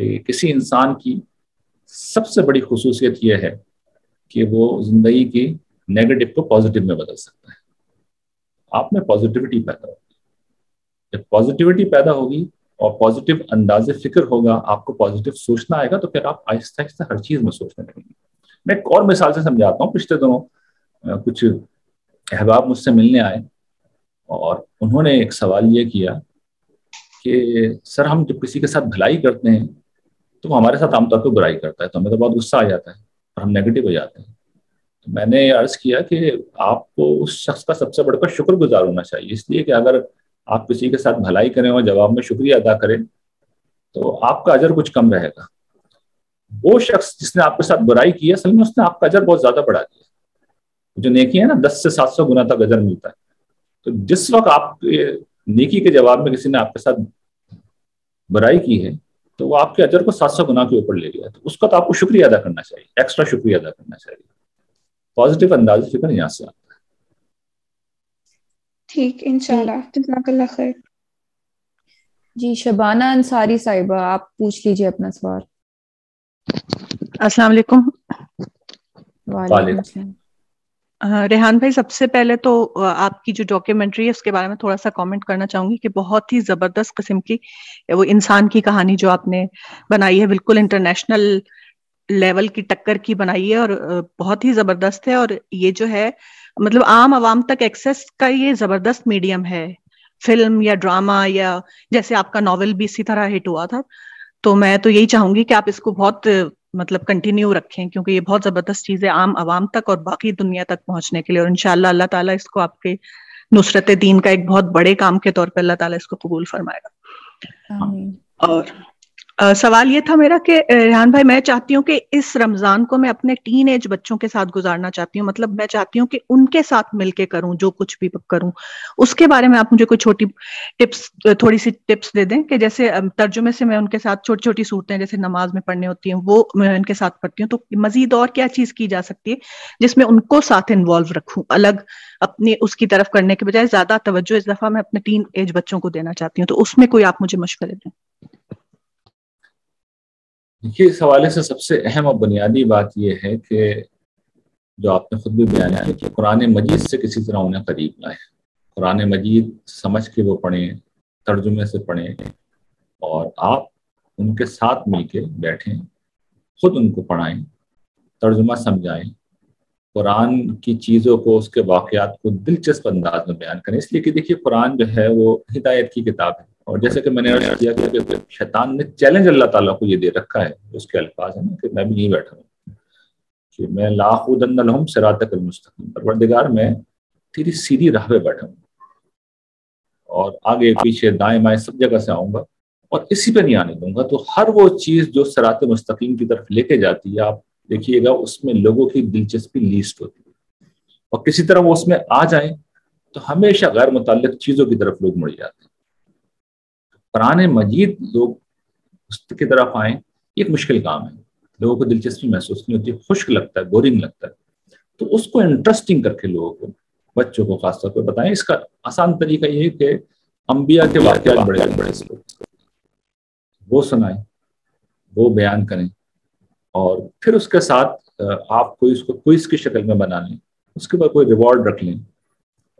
کہ کسی انسان کی سب سے بڑی خصوصیت یہ ہے کہ وہ زندگی کی نیگیٹو کو پازیٹیو میں بدل سکتا ہے. آپ میں پازیٹیوٹی پیدا ہوگی. جب پازیٹیوٹی پیدا ہوگی اور پازیٹیو انداز فکر ہوگا, آپ کو پازیٹیو سوچنا آئے گا, تو پھر آپ آہستہ آہستہ ہر چیز میں سوچنے لگیں گے. میں ایک اور مثال سے سمجھاتا ہوں. پچھلے دنوں کچھ احباب مجھ سے ملنے آئے اور انہوں نے ایک سوال یہ کیا کہ سر ہم جب کسی کے ساتھ بھلائی کرتے ہیں تو وہ ہمارے ساتھ عام طور پہ برائی کرتا ہے, تو ہمیں تو بہت غصہ آ جاتا ہے اور ہم نیگیٹو ہو جاتے ہیں. تو میں نے عرض کیا کہ آپ کو اس شخص کا سب سے بڑھ کر شکر گزار ہونا چاہیے, اس لیے کہ اگر آپ کسی کے ساتھ بھلائی کریں اور جواب میں شکریہ ادا کریں تو آپ کا اجر کچھ کم رہے گا. وہ شخص جس نے آپ کے ساتھ برائی کی ہے, اصل میں اس نے آپ کا اجر بہت زیادہ بڑھا دیا. جو نیکی ہے نا 10 سے 700 گنا تک اجر ملتا ہے. تو جس وقت آپ نیکی کے جواب میں کسی نے آپ کے ساتھ برائی کی ہے تو وہ آپ کے اجر کو 700 گنا کے اوپر لے گیا, تو اس کا تو آپ کو شکریہ ادا کرنا چاہیے, ایکسٹرا شکریہ ادا کرنا چاہیے. پازیٹیو انداز فکر یہاں سے آتا ہے. ٹھیک, انشاءاللہ. جزاک اللہ خیر. جی شبانہ انصاری صاحبہ, آپ پوچھ لیجیے اپنا سوال. السلام علیکم. وعلیکم السلام. ریحان بھائی, سب سے پہلے تو آپ کی جو ڈاکیومنٹری ہے اس کے بارے میں تھوڑا سا کامنٹ کرنا چاہوں گی کہ بہت ہی زبردست قسم کی وہ انسان کی کہانی جو آپ نے بنائی ہے, بالکل انٹرنیشنل لیول کی ٹکر کی بنائی ہے اور بہت ہی زبردست ہے. اور یہ جو ہے مطلب عام عوام تک ایکسیس کا یہ زبردست میڈیم ہے, فلم یا ڈراما یا جیسے آپ کا ناول بھی اسی طرح ہٹ ہوا تھا. تو میں تو یہی چاہوں گی کہ آپ اس کو بہت مطلب کنٹینیو رکھیں, کیونکہ یہ بہت زبردست چیز ہے عام عوام تک اور باقی دنیا تک پہنچنے کے لیے. اور انشاءاللہ اللہ تعالیٰ اس کو آپ کے نصرت دین کا ایک بہت بڑے کام کے طور پہ اللہ تعالیٰ اس کو قبول فرمائے گا. آمین. اور سوال یہ تھا میرا کہ ریحان بھائی, میں چاہتی ہوں کہ اس رمضان کو میں اپنے ٹین ایج بچوں کے ساتھ گزارنا چاہتی ہوں. مطلب میں چاہتی ہوں کہ ان کے ساتھ مل کے کروں جو کچھ بھی کروں. اس کے بارے میں آپ مجھے کوئی چھوٹی ٹپس, تھوڑی سی ٹپس دے دیں کہ جیسے ترجمے سے میں ان کے ساتھ چھوٹی چھوٹی صورتیں جیسے نماز میں پڑھنی ہوتی ہیں وہ میں ان کے ساتھ پڑھتی ہوں. تو مزید اور کیا چیز کی جا سکتی ہے جس میں ان کو ساتھ انوالو رکھوں, الگ اپنی اس کی طرف کرنے کے بجائے زیادہ توجہ اس دفعہ میں اپنے ٹین ایج بچوں کو دینا چاہتی ہوں. تو اس میں کوئی آپ مجھے مشورے دیں. دیکھیے, اس حوالے سے سب سے اہم اور بنیادی بات یہ ہے کہ جو آپ نے خود بھی بیان کیا کہ قرآن مجید سے کسی طرح انہیں قریب لائیں. قرآن مجید سمجھ کے وہ پڑھیں, ترجمے سے پڑھیں, اور آپ ان کے ساتھ مل کے بیٹھیں, خود ان کو پڑھائیں, ترجمہ سمجھائیں, قرآن کی چیزوں کو, اس کے واقعات کو دلچسپ انداز میں بیان کریں. اس لیے کہ دیکھیے قرآن جو ہے وہ ہدایت کی کتاب ہے, اور جیسے کہ میں نے عرض کیا کہ شیطان نے چیلنج اللہ تعالیٰ کو یہ دے رکھا ہے, اس کے الفاظ ہیں نا کہ میں بھی یہیں بیٹھا ہوں کہ میں لاخودن لہم صراطک المستقیم, پروردگار میں تیری سیدھی راہ پہ بیٹھا ہوں اور آگے پیچھے دائیں بائیں سب جگہ سے آؤں گا اور اسی پہ نہیں آنے دوں گا. تو ہر وہ چیز جو صراط مستقیم کی طرف لے کے جاتی ہے, آپ دیکھیے گا اس میں لوگوں کی دلچسپی لیسٹ ہوتی ہے, اور کسی طرح وہ اس میں آ جائیں تو ہمیشہ غیر متعلق چیزوں کی طرف لوگ مڑ جاتے ہیں. قرآن مجید لوگ اس کی طرف آئیں, یہ ایک مشکل کام ہے, لوگوں کو دلچسپی محسوس نہیں ہوتی, خشک لگتا ہے, بورنگ لگتا ہے. تو اس کو انٹرسٹنگ کر کے لوگوں کو, بچوں کو خاص طور پہ بتائیں. اس کا آسان طریقہ یہ ہے کہ انبیاء کے واقعات بڑے بڑے وہ سنائیں, وہ بیان کریں, اور پھر اس کے ساتھ آپ کوئی اس کو کوئز کی شکل میں بنا لیں, اس کے بعد کوئی ریوارڈ رکھ لیں,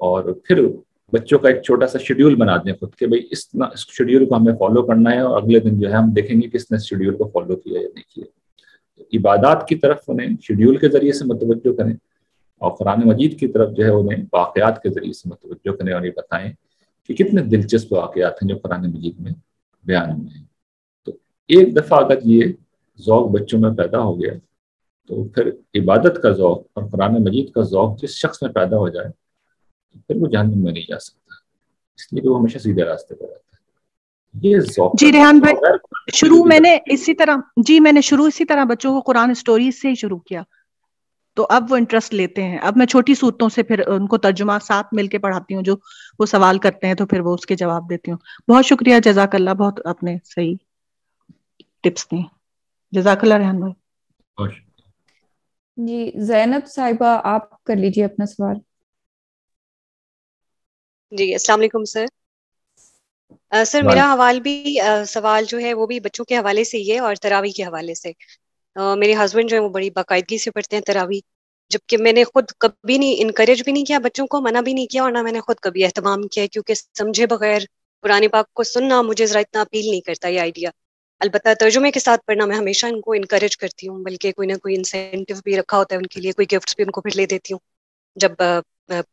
اور پھر بچوں کا ایک چھوٹا سا شیڈیول بنا دیں خود کہ بھئی اس شیڈیول کو ہمیں فالو کرنا ہے, اور اگلے دن جو ہے ہم دیکھیں گے کس نے شیڈیول کو فالو کیا یا نہیں کیا. عبادات کی طرف انہیں شیڈیول کے ذریعے سے متوجہ کریں, اور قرآن مجید کی طرف جو ہے انہیں واقعات کے ذریعے سے متوجہ کریں, اور یہ بتائیں کہ کتنے دلچسپ واقعات ہیں جو قرآن مجید میں بیان ہوئے ہیں. تو ایک دفعہ اگر یہ ذوق بچوں میں پیدا ہو گیا تو پھر عبادت کا ذوق اور قرآن مجید کا ذوق جس شخص میں پیدا ہو جائے تو پھر وہ جہنم میں نہیں جا سکتا, اس لیے کہ وہ ہمیشہ سیدھے راستے پر رہتا ہے. یہ ذوق جی ریحان بھائی, میں نے شروع اسی طرح بچوں کو قرآن اسٹوریز سے ہی شروع کیا, تو اب وہ انٹرسٹ لیتے ہیں. اب میں چھوٹی صورتوں سے پھر ان کو ترجمہ ساتھ مل کے پڑھاتی ہوں, جو وہ سوال کرتے ہیں تو پھر وہ اس کے جواب دیتی ہوں. بہت شکریہ, جزاک اللہ, بہت آپ نے صحیح ٹپس دی, جزاک اللہ ریحان بھائی. جی زینب صاحبہ, آپ کر لیجیے اپنا سوال. جی السلام علیکم سر. سر میرا سوال جو ہے وہ بھی بچوں کے حوالے سے ہی ہے اور تراویح کے حوالے سے. میرے ہسبینڈ جو ہے وہ بڑی باقاعدگی سے پڑھتے ہیں تراویح، جبکہ میں نے خود کبھی نہیں انکریج بھی نہیں کیا بچوں کو، منع بھی نہیں کیا، اور نہ میں نے خود کبھی اہتمام کیا، کیونکہ سمجھے بغیر قرآن پاک کو سننا مجھے ذرا اتنا اپیل نہیں کرتا یہ آئیڈیا. البتہ ترجمے کے ساتھ پڑھنا میں ہمیشہ ان کو انکریج کرتی ہوں، بلکہ کوئی نہ کوئی انسینٹیو بھی رکھا ہوتا ہے ان کے لیے، کوئی گفٹس بھی ان کو پھر لے دیتی ہوں جب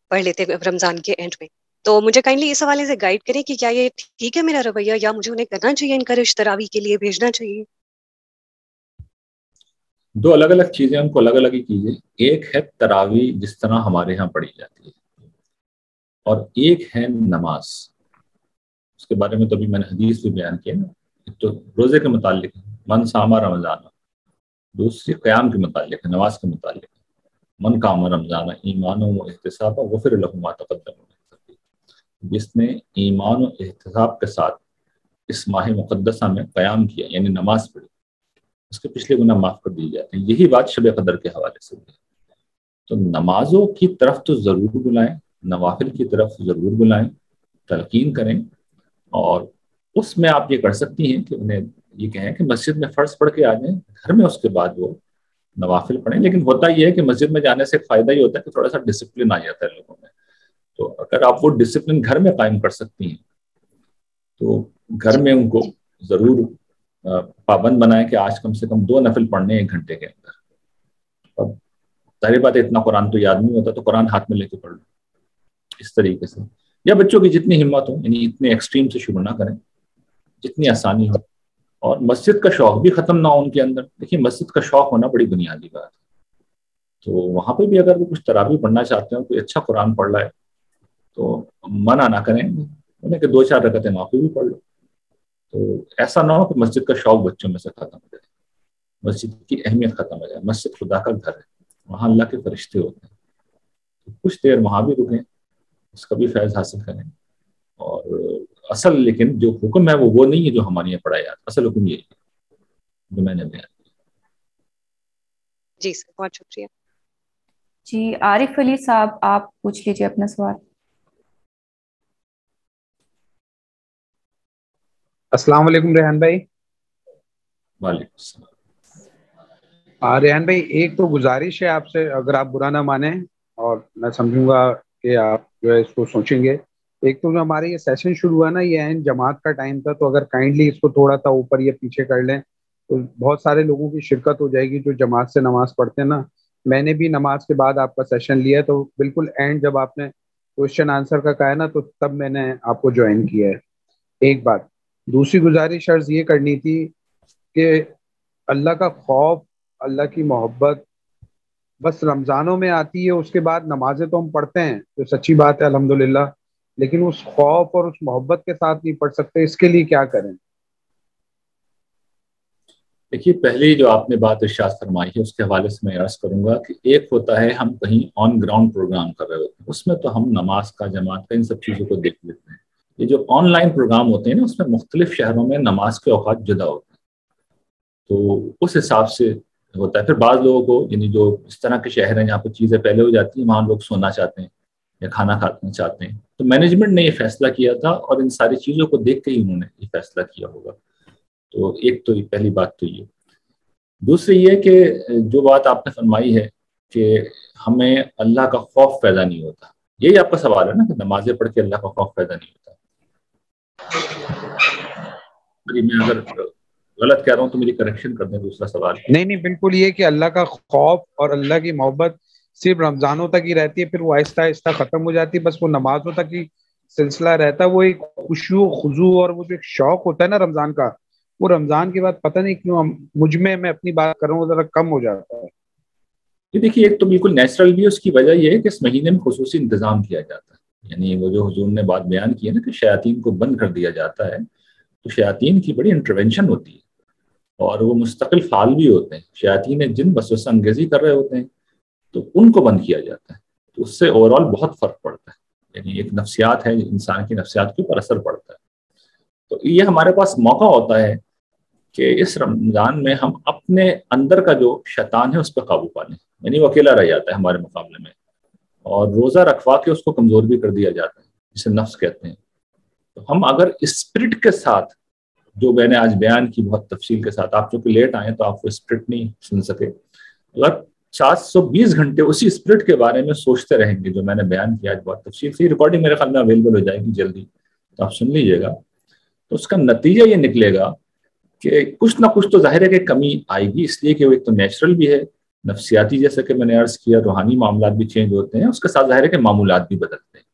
پڑھ لیتے رمضان کے اینڈ میں. تو مجھے کائنڈلی اس حوالے سے گائیڈ کریں کہ کیا یہ ٹھیک ہے میرا رویہ، یا مجھے انہیں کرنا چاہیے انکریج تراویح کے لیے بھیجنا چاہیے؟ دو الگ الگ چیزیں، ان کو الگ الگ ہی کیجیے. ایک ہے تراویح جس طرح ہمارے ہاں پڑھی جاتی ہے، اور ایک ہے نماز. اس کے بارے میں تو ابھی میں نے حدیث بھی بیان کیا نا. ایک تو روزے کے متعلق من صام رمضان، دوسری قیام کے متعلق ہے، نماز کے متعلق ہے من قام رمضان ایمان و احتساب غفر له ما تقدم. جس نے ایمان و احتساب کے ساتھ اس ماہ مقدسہ میں قیام کیا یعنی نماز پڑھی، اس کے پچھلے گناہ معاف کر دیے جاتے ہیں. یہی بات شب قدر کے حوالے سے ہے. تو نمازوں کی طرف تو ضرور بلائیں، نوافل کی طرف ضرور بلائیں، تلقین کریں. اور اس میں آپ یہ کر سکتی ہیں کہ انہیں یہ کہیں کہ مسجد میں فرض پڑھ کے آ جائیں، گھر میں اس کے بعد وہ نوافل پڑھیں. لیکن ہوتا یہ ہے کہ مسجد میں جانے سے فائدہ یہ ہوتا ہے کہ تھوڑا سا ڈسپلن آ جاتا ہے لوگوں میں. تو اگر آپ وہ ڈسپلن گھر میں قائم کر سکتی ہیں تو گھر میں ان کو ضرور پابند بنائیں کہ آج کم سے کم 2 نفل پڑھنے ہیں 1 گھنٹے کے اندر. اب ظاہر بات ہے اتنا قرآن تو یاد نہیں ہوتا، تو قرآن ہاتھ میں لے کے پڑھ لو اس طریقے سے. یا بچوں کی جتنی ہمت ہو، یعنی اتنے ایکسٹریم سے شروع نہ کریں، جتنی آسانی ہو. اور مسجد کا شوق بھی ختم نہ ہو ان کے اندر. دیکھیے مسجد کا شوق ہونا بڑی بنیادی بات ہے. تو وہاں پہ بھی اگر وہ کچھ تراویح پڑھنا چاہتے ہیں، کوئی اچھا قرآن پڑھ رہا ہے تو منع نہ کریں انہیں کہ 2-4 رکعتیں وہاں پہ بھی پڑھ لو. تو ایسا نہ ہو کہ مسجد کا شوق بچوں میں سے ختم ہو جائے، مسجد کی اہمیت ختم ہو جائے. مسجد خدا کا گھر ہے، وہاں اللہ کے فرشتے ہوتے ہیں. تو کچھ دیر وہاں بھی رکیں، اس کا بھی فیض حاصل کریں. اور اصل لیکن جو حکم ہے وہ نہیں ہے جو ہمارے یہاں پڑھایا جاتا. اصل حکم یہی ہے جو میں نے بیان کیا. جی سر بہت شکریہ. جی عارف علی صاحب آپ پوچھ لیجیے اپنا سوال. السلام علیکم ریحان بھائی. وعلیکم السلام. ریحان بھائی ایک تو گزارش ہے آپ سے، اگر آپ برا نہ مانیں اور میں سمجھوں گا کہ آپ جو ہے اس کو سوچیں گے. ایک تو جو ہمارے یہ سیشن شروع ہوا نا، یہ عین جماعت کا ٹائم تھا، تو اگر کائنڈلی اس کو تھوڑا سا اوپر یا پیچھے کر لیں تو بہت سارے لوگوں کی شرکت ہو جائے گی جو جماعت سے نماز پڑھتے ہیں نا. میں نے بھی نماز کے بعد آپ کا سیشن لیا، تو بالکل اینڈ جب آپ نے کوشچن آنسر کا کہا ہے نا، تو تب میں نے آپ کو جوائن کیا ہے. ایک بات. دوسری گزارش عرض یہ کرنی تھی کہ اللہ کا خوف، اللہ کی محبت بس رمضانوں میں آتی ہے. اس کے بعد نمازیں تو ہم پڑھتے ہیں، جو سچی بات ہے الحمدللہ، لیکن اس خوف اور اس محبت کے ساتھ نہیں پڑھ سکتے. اس کے لیے کیا کریں؟ دیکھیے پہلی جو آپ نے بات ارشاد فرمائی ہے اس کے حوالے سے میں عرض کروں گا کہ ایک ہوتا ہے ہم کہیں آن گراؤنڈ پروگرام کر رہے ہوتے ہیں، اس میں تو ہم نماز کا، جماعت کا، ان سب چیزوں کو دیکھ لیتے ہیں. یہ جو آن لائن پروگرام ہوتے ہیں نا، اس میں مختلف شہروں میں نماز کے اوقات جدا ہوتے ہیں، تو اس حساب سے ہوتا ہے. پھر بعض لوگوں کو، یعنی جو اس طرح کے شہر ہیں جہاں پہ چیزیں پہلے ہو جاتی ہیں، وہاں لوگ سونا چاہتے ہیں یا کھانا کھانا چاہتے ہیں. تو مینجمنٹ نے یہ فیصلہ کیا تھا اور ان ساری چیزوں کو دیکھ کے ہی انہوں نے یہ فیصلہ کیا ہوگا. تو ایک تو پہلی بات تو یہ. دوسری یہ کہ جو بات آپ نے فرمائی ہے کہ ہمیں اللہ کا خوف پیدا نہیں ہوتا، یہی آپ کا سوال ہے نا کہ نمازیں پڑھ کے اللہ کا خوف پیدا نہیں ہوتا. میں اگر غلط کہہ رہا ہوں تو میری کریکشن کر دیں. دوسرا سوال. نہیں بالکل یہ کہ اللہ کا خوف اور اللہ کی محبت صرف رمضانوں تک ہی رہتی ہے، پھر وہ آہستہ آہستہ ختم ہو جاتی ہے. بس وہ نمازوں تک ہی سلسلہ رہتا ہے. وہ ایک خشوع خضوع اور وہ جو ایک شوق ہوتا ہے نا رمضان کا، وہ رمضان کے بعد پتہ نہیں کیوں مجھ میں اپنی بات کر رہا ہوں ذرا کم ہو جاتا ہے. دیکھیے ایک تو بالکل نیچرل بھی ہے، اس کی وجہ یہ ہے کہ اس مہینے میں خصوصی انتظام کیا جاتا ہے. یعنی وہ جو حضور نے بات بیان کی ہے نا کہ شیاطین کو بند کر دیا جاتا ہے، تو شیاطین کی بڑی انٹروینشن ہوتی ہے اور وہ مستقل فعال بھی ہوتے ہیں. شیاطین جن وسوسہ انگیزی کر رہے ہوتے ہیں تو ان کو بند کیا جاتا ہے. تو اس سے اوور آل بہت فرق پڑتا ہے. یعنی ایک نفسیات ہے، انسان کی نفسیات کے اوپر اثر پڑتا ہے. تو یہ ہمارے پاس موقع ہوتا ہے کہ اس رمضان میں ہم اپنے اندر کا جو شیطان ہے اس پہ قابو پا لیں. یعنی وہ اکیلا رہ جاتا ہے ہمارے مقابلے میں، اور روزہ رکھوا کے اس کو کمزور بھی کر دیا جاتا ہے، جسے نفس کہتے ہیں. تو ہم اگر اسپرٹ کے ساتھ جو میں نے آج بیان کی بہت تفصیل کے ساتھ، آپ چونکہ لیٹ آئے تو آپ کو اسپرٹ نہیں سن سکے، اگر 720 گھنٹے اسی اسپرٹ کے بارے میں سوچتے رہیں گے جو میں نے بیان کیا آج بہت تفصیل سے، ریکارڈنگ میرے خیال میں اویلیبل ہو جائے گی جلدی، تو آپ سن لیجیے گا، تو اس کا نتیجہ یہ نکلے گا کہ کچھ نہ کچھ تو ظاہر ہے کہ کمی آئے گی، اس لیے کہ وہ ایک تو نیچرل بھی ہے، نفسیاتی جیسا کہ میں نے عرض کیا، روحانی معاملات بھی چینج ہوتے ہیں، اس کے ساتھ ظاہر ہے کہ معمولات بھی بدلتے ہیں،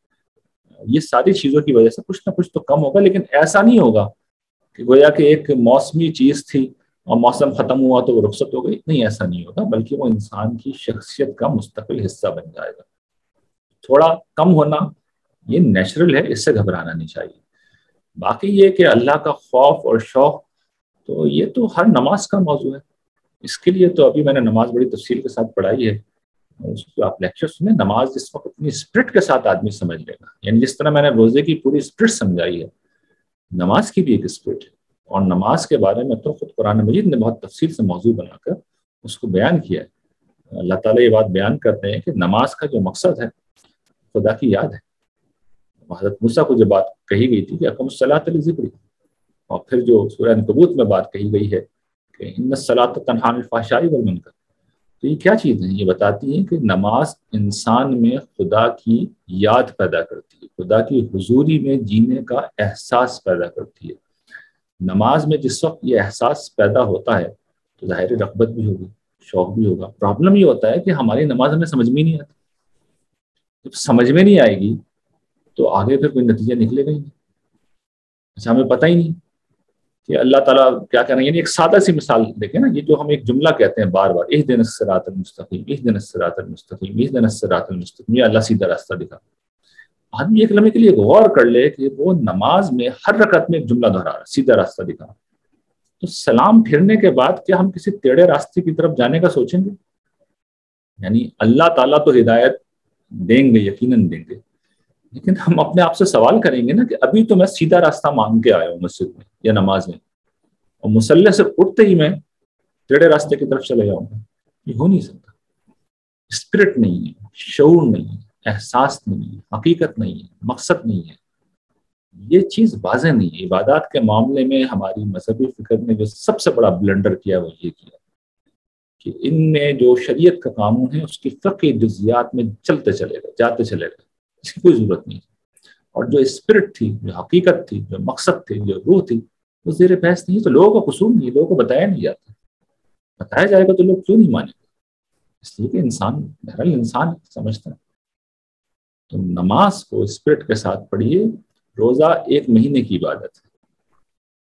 یہ ساری چیزوں کی وجہ سے کچھ نہ کچھ تو کم ہوگا، لیکن ایسا نہیں ہوگا کہ گویا کہ ایک موسمی چیز تھی اور موسم ختم ہوا تو وہ رخصت ہو گئی، نہیں ایسا نہیں ہوگا، بلکہ وہ انسان کی شخصیت کا مستقل حصہ بن جائے گا۔ تھوڑا کم ہونا یہ نیچرل ہے، اس سے گھبرانا نہیں چاہیے۔ باقی یہ کہ اللہ کا خوف اور شوق تو یہ تو ہر نماز کا موضوع ہے، اس کے لیے تو ابھی میں نے نماز بڑی تفصیل کے ساتھ پڑھائی ہے، اس کو آپ لیکچر سنیں۔ نماز اس وقت اپنی اسپرٹ کے ساتھ آدمی سمجھ لے گا، یعنی جس طرح میں نے روزے کی پوری اسپرٹ سمجھائی ہے، نماز کی بھی ایک اسپرٹ ہے، اور نماز کے بارے میں تو خود قرآن مجید نے بہت تفصیل سے موضوع بنا کر اس کو بیان کیا ہے۔ اللہ تعالیٰ یہ بات بیان کرتے ہیں کہ نماز کا جو مقصد ہے خدا کی یاد ہے۔ حضرت موسیٰ کو جو بات کہی گئی تھی کہ اقم الصلاۃ لذکری، اور پھر جو سورہ عنکبوت میں بات کہی گئی ہے کہ ان الصلاۃ تنہی عن الفحشاء والمنکر، تو یہ کیا چیز ہے؟ یہ بتاتی ہیں کہ نماز انسان میں خدا کی یاد پیدا کرتی ہے، خدا کی حضوری میں جینے کا احساس پیدا کرتی ہے۔ نماز میں جس وقت یہ احساس پیدا ہوتا ہے تو ظاہر رغبت بھی ہوگی، شوق بھی ہوگا۔ پرابلم یہ ہوتا ہے کہ ہماری نماز ہمیں سمجھ میں نہیں آتی، جب سمجھ میں نہیں آئے گی تو آگے پھر کوئی نتیجہ نکلے گا ہی نہیں۔ اچھا، ہمیں پتہ ہی نہیں کہ اللہ تعالیٰ کیا کہنا ہے۔ یعنی ایک سادہ سی مثال دیکھیں نا، یہ جو ہم ایک جملہ کہتے ہیں بار بار، اہدنا الصراط المستقیم، اہدنا الصراط المستقیم، اہدنا الصراط المستقیم، یہ اللہ سیدھا راستہ دکھا۔ آدمی ایک لمحے کے لیے غور کر لے کہ وہ نماز میں ہر رکعت میں ایک جملہ دہرا رہا ہے، سیدھا راستہ دکھا، تو سلام پھرنے کے بعد کیا ہم کسی ٹیڑھے راستے کی طرف جانے کا سوچیں گے؟ یعنی اللہ تعالیٰ تو ہدایت دیں گے، یقیناً دیں گے، لیکن ہم اپنے آپ سے سوال کریں گے نا کہ ابھی تو میں سیدھا راستہ مانگ کے آیا ہوں مسجد میں یا نماز میں، اور مصلی سے اٹھتے ہی میں ٹیڑھے راستے کی طرف چلے جاؤں گا؟ یہ ہو نہیں سکتا۔ اسپرٹ نہیں ہے، شعور نہیں ہے، احساس نہیں ہے، حقیقت نہیں ہے، مقصد نہیں ہے، یہ چیز واضح نہیں ہے۔ عبادات کے معاملے میں ہماری مذہبی فکر نے جو سب سے بڑا بلنڈر کیا وہ یہ کیا کہ ان میں جو شریعت کا قانون ہے اس کی فقہی جزیات میں چلتے چلے گئے، جاتے چلے گئے، اس کی کوئی ضرورت نہیں، اور جو اسپرٹ تھی، جو حقیقت تھی، جو مقصد تھی، جو روح تھی، وہ زیر بحث نہیں۔ تو لوگوں کا قصور نہیں، لوگوں کو بتایا نہیں جاتا، بتایا جائے گا تو لوگ کیوں نہیں مانیں گے؟ اس لیے کہ انسان بہرحال انسان سمجھتا ہے۔ تو نماز کو اسپرٹ کے ساتھ پڑھیے۔ روزہ 1 مہینے کی عبادت ہے،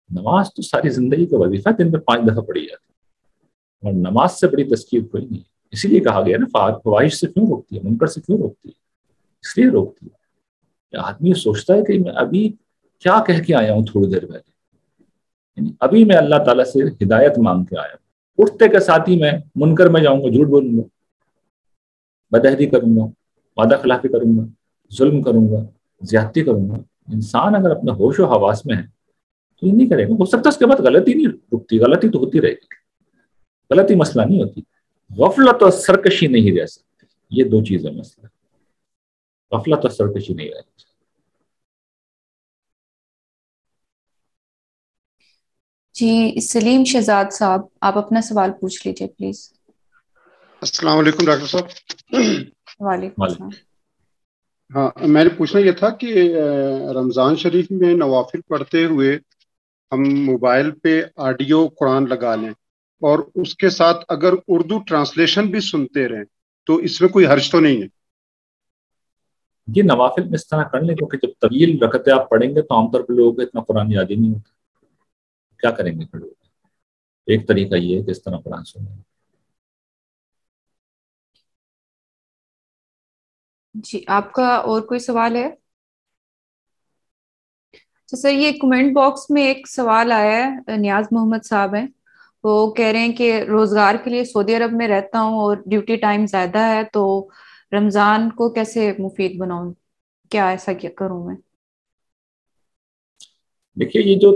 نماز تو ساری زندگی کا وظیفہ، دن میں 5 دفعہ پڑھی جاتی ہے، اور نماز سے بڑی تذکیر کوئی نہیں ہے۔ اسی لیے کہا گیا نا فواحش سے کیوں روکتی ہے، منکر سے کیوں روکتی ہے؟ اس لیے روکتی ہے کہ آدمی سوچتا ہے کہ میں ابھی کیا کہہ کے آیا ہوں تھوڑی دیر پہلے، یعنی ابھی میں اللہ تعالیٰ سے ہدایت مانگ کے آیا ہوں، اٹھتے کے ساتھ ہی میں منکر میں جاؤں گا، جھوٹ بولوں گا، بدعہدی کروں گا، وعدہ خلافی کروں گا، ظلم کروں گا، زیادتی کروں گا۔ انسان اگر اپنے ہوش و حواس میں ہے تو یہ نہیں کرے گا۔ ہو سکتا ہے اس کے بعد غلطی نہیں رکتی، غلطی تو ہوتی رہے گی، غلطی مسئلہ نہیں ہوتی، غفلت اور سرکشی نہیں رہ سکتی، یہ 2 چیزیں مسئلہ، غفلت اور سرکشی نہیں رہ سکتی۔ جی سلیم شہزاد صاحب، آپ اپنا سوال پوچھ لیجیے پلیز۔ السلام علیکم ڈاکٹر صاحب۔ وعلیکم السلام۔ ہاں، میں نے پوچھنا یہ تھا کہ رمضان شریف میں نوافل پڑھتے ہوئے ہم موبائل پہ آڈیو قرآن لگا لیں اور اس کے ساتھ اگر اردو ٹرانسلیشن بھی سنتے رہیں تو اس میں کوئی حرج تو نہیں ہے؟ یہ نوافل میں اس طرح کر لیں، کیونکہ جب طویل رکعتیں آپ پڑھیں گے تو عام طور پہ لوگوں کو اتنا قرآن یاد ہی نہیں ہوتا، کیا کریں گے کھڑے ہو کے؟ ایک طریقہ یہ ہے کہ اس طرح قرآن سنیں۔ جی آپ کا اور کوئی سوال ہے؟ تو سر یہ کمنٹ باکس میں ایک سوال آیا ہے، نیاز محمد صاحب ہیں، وہ کہہ رہے ہیں کہ روزگار کے لیے سعودی عرب میں رہتا ہوں اور ڈیوٹی ٹائم زیادہ ہے، تو رمضان کو کیسے مفید بناؤں، کیا ایسا کیا کروں میں؟ دیکھیے، یہ جو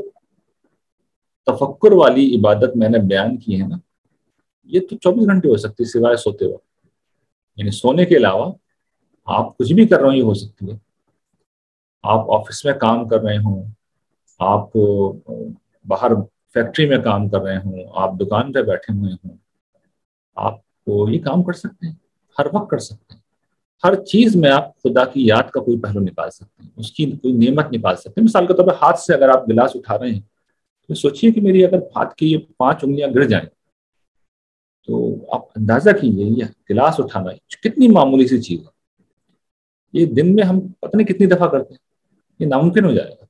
تفکر والی عبادت میں نے بیان کی ہے نا، یہ تو 24 گھنٹے ہو سکتی ہے سوائے سوتے وقت، یعنی سونے کے علاوہ آپ کچھ بھی کر رہے ہو یہ ہو سکتی ہے۔ آپ آفس میں کام کر رہے ہوں، آپ باہر فیکٹری میں کام کر رہے ہوں، آپ دکان پہ بیٹھے ہوئے ہوں، آپ کو یہ کام کر سکتے ہیں، ہر وقت کر سکتے ہیں. ہر چیز میں آپ خدا کی یاد کا کوئی پہلو نکال سکتے ہیں، اس کی کوئی نعمت نکال سکتے ہیں. مثال کے طور پہ ہاتھ سے اگر آپ گلاس اٹھا رہے ہیں تو سوچیے کہ میری اگر ہاتھ کی یہ 5 انگلیاں گر جائیں تو آپ اندازہ کیجیے یہ گلاس اٹھانا کتنی معمولی سی چیز ہے. یہ دن میں ہم پتہ نہیں کتنی دفعہ کرتے ہیں، یہ ناممکن ہو جائے گا.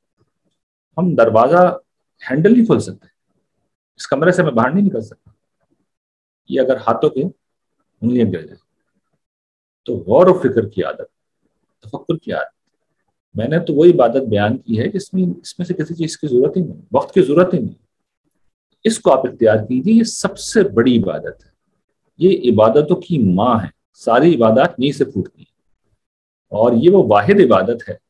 ہم دروازہ ہینڈل نہیں کھول سکتے، اس کمرے سے میں باہر نہیں نکل سکتا، یہ اگر ہاتھوں کے انگلیاں گر جائیں. تو غور و فکر کی عادت، تفکر کی عادت، میں نے تو وہی عبادت بیان کی ہے جس میں اس میں سے کسی چیز کی ضرورت ہی نہیں، وقت کی ضرورت ہی نہیں. اس کو آپ اختیار کیجیے، یہ سب سے بڑی عبادت ہے، یہ عبادتوں کی ماں ہے. ساری عبادات نہیں سے پھوٹتی ہیں، اور یہ وہ واحد عبادت ہے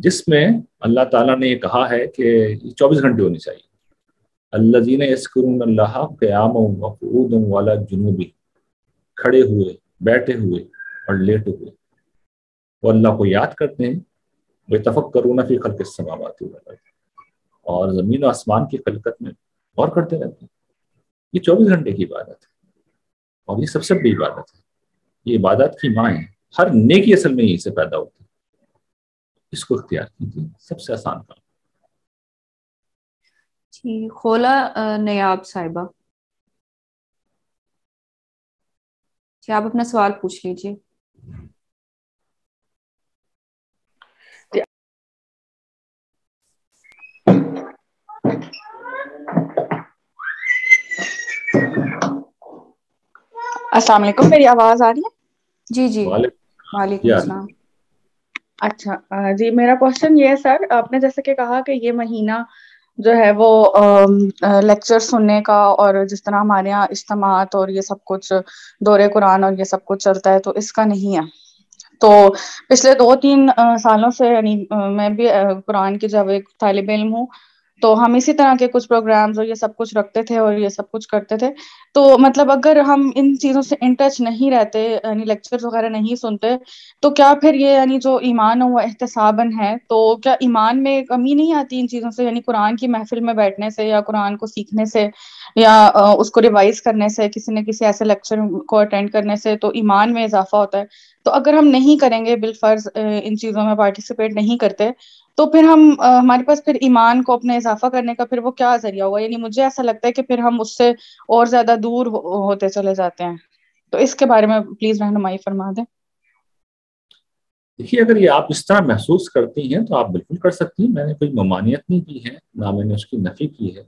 جس میں اللہ تعالیٰ نے یہ کہا ہے کہ 24 گھنٹے ہونی چاہیے. الذین یذکرون اللہ قیاما وقعودا وعلی جنوبہم، کھڑے ہوئے، بیٹھے ہوئے اور لیٹے ہوئے وہ اللہ کو یاد کرتے ہیں. وَيَتَفَكَّرُونَ فِي خَلْقِ السَّمَاوَاتِ وَالْأَرْضِ، اور زمین و آسمان کی خلقت میں غور کرتے رہتے ہیں. یہ 24 گھنٹے کی عبادت ہے اور یہ سب سے بڑی عبادت ہے. یہ عبادت کی ماں ہے، ہر نیکی اصل میں یہیں سے پیدا ہوتی ہے. اس کو اختیار کیجیے، سب سے آسان کام. جی خولا نیاب صاحبہ، جی آپ اپنا سوال پوچھ لیجیے. السلام علیکم، میری آواز آ رہی ہے؟ جی جی وعلیکم السلام. اچھا جی، میرا کوشچن یہ ہے سر، آپ نے جیسے کہ کہا کہ یہ مہینہ جو ہے وہ لیکچر سننے کا اور جس طرح ہمارے یہاں اجتماعات اور یہ سب کچھ دورے قرآن اور یہ سب کچھ چلتا ہے تو اس کا نہیں ہے. تو پچھلے 2-3 سالوں سے یعنی میں بھی قرآن کی جب ایک طالب علم ہوں تو ہم اسی طرح کے کچھ پروگرامز اور یہ سب کچھ رکھتے تھے اور یہ سب کچھ کرتے تھے. تو مطلب اگر ہم ان چیزوں سے ان ٹچ نہیں رہتے یعنی لیکچرز وغیرہ نہیں سنتے تو کیا پھر یہ یعنی جو ایمان وہ احتساباً ہے تو کیا ایمان میں کمی نہیں آتی ان چیزوں سے؟ یعنی قرآن کی محفل میں بیٹھنے سے یا قرآن کو سیکھنے سے یا اس کو ریوائز کرنے سے، کسی نہ کسی ایسے لیکچر کو اٹینڈ کرنے سے تو ایمان میں اضافہ ہوتا ہے. تو اگر ہم نہیں کریں گے بالفرض ان چیزوں میں پارٹیسپیٹ نہیں کرتے تو پھر ہمارے پاس پھر ایمان کو اپنے اضافہ کرنے کا پھر وہ کیا ذریعہ ہوگا؟ یعنی مجھے ایسا لگتا ہے کہ پھر ہم اس سے اور زیادہ دور ہوتے چلے جاتے ہیں. تو اس کے بارے میں پلیز رہنمائی فرما دیں. دیکھیے، اگر یہ آپ اس طرح محسوس کرتی ہیں تو آپ بالکل کر سکتی ہیں. میں نے کوئی ممانعت نہیں کی ہے، نہ میں نے اس کی نفی کی ہے.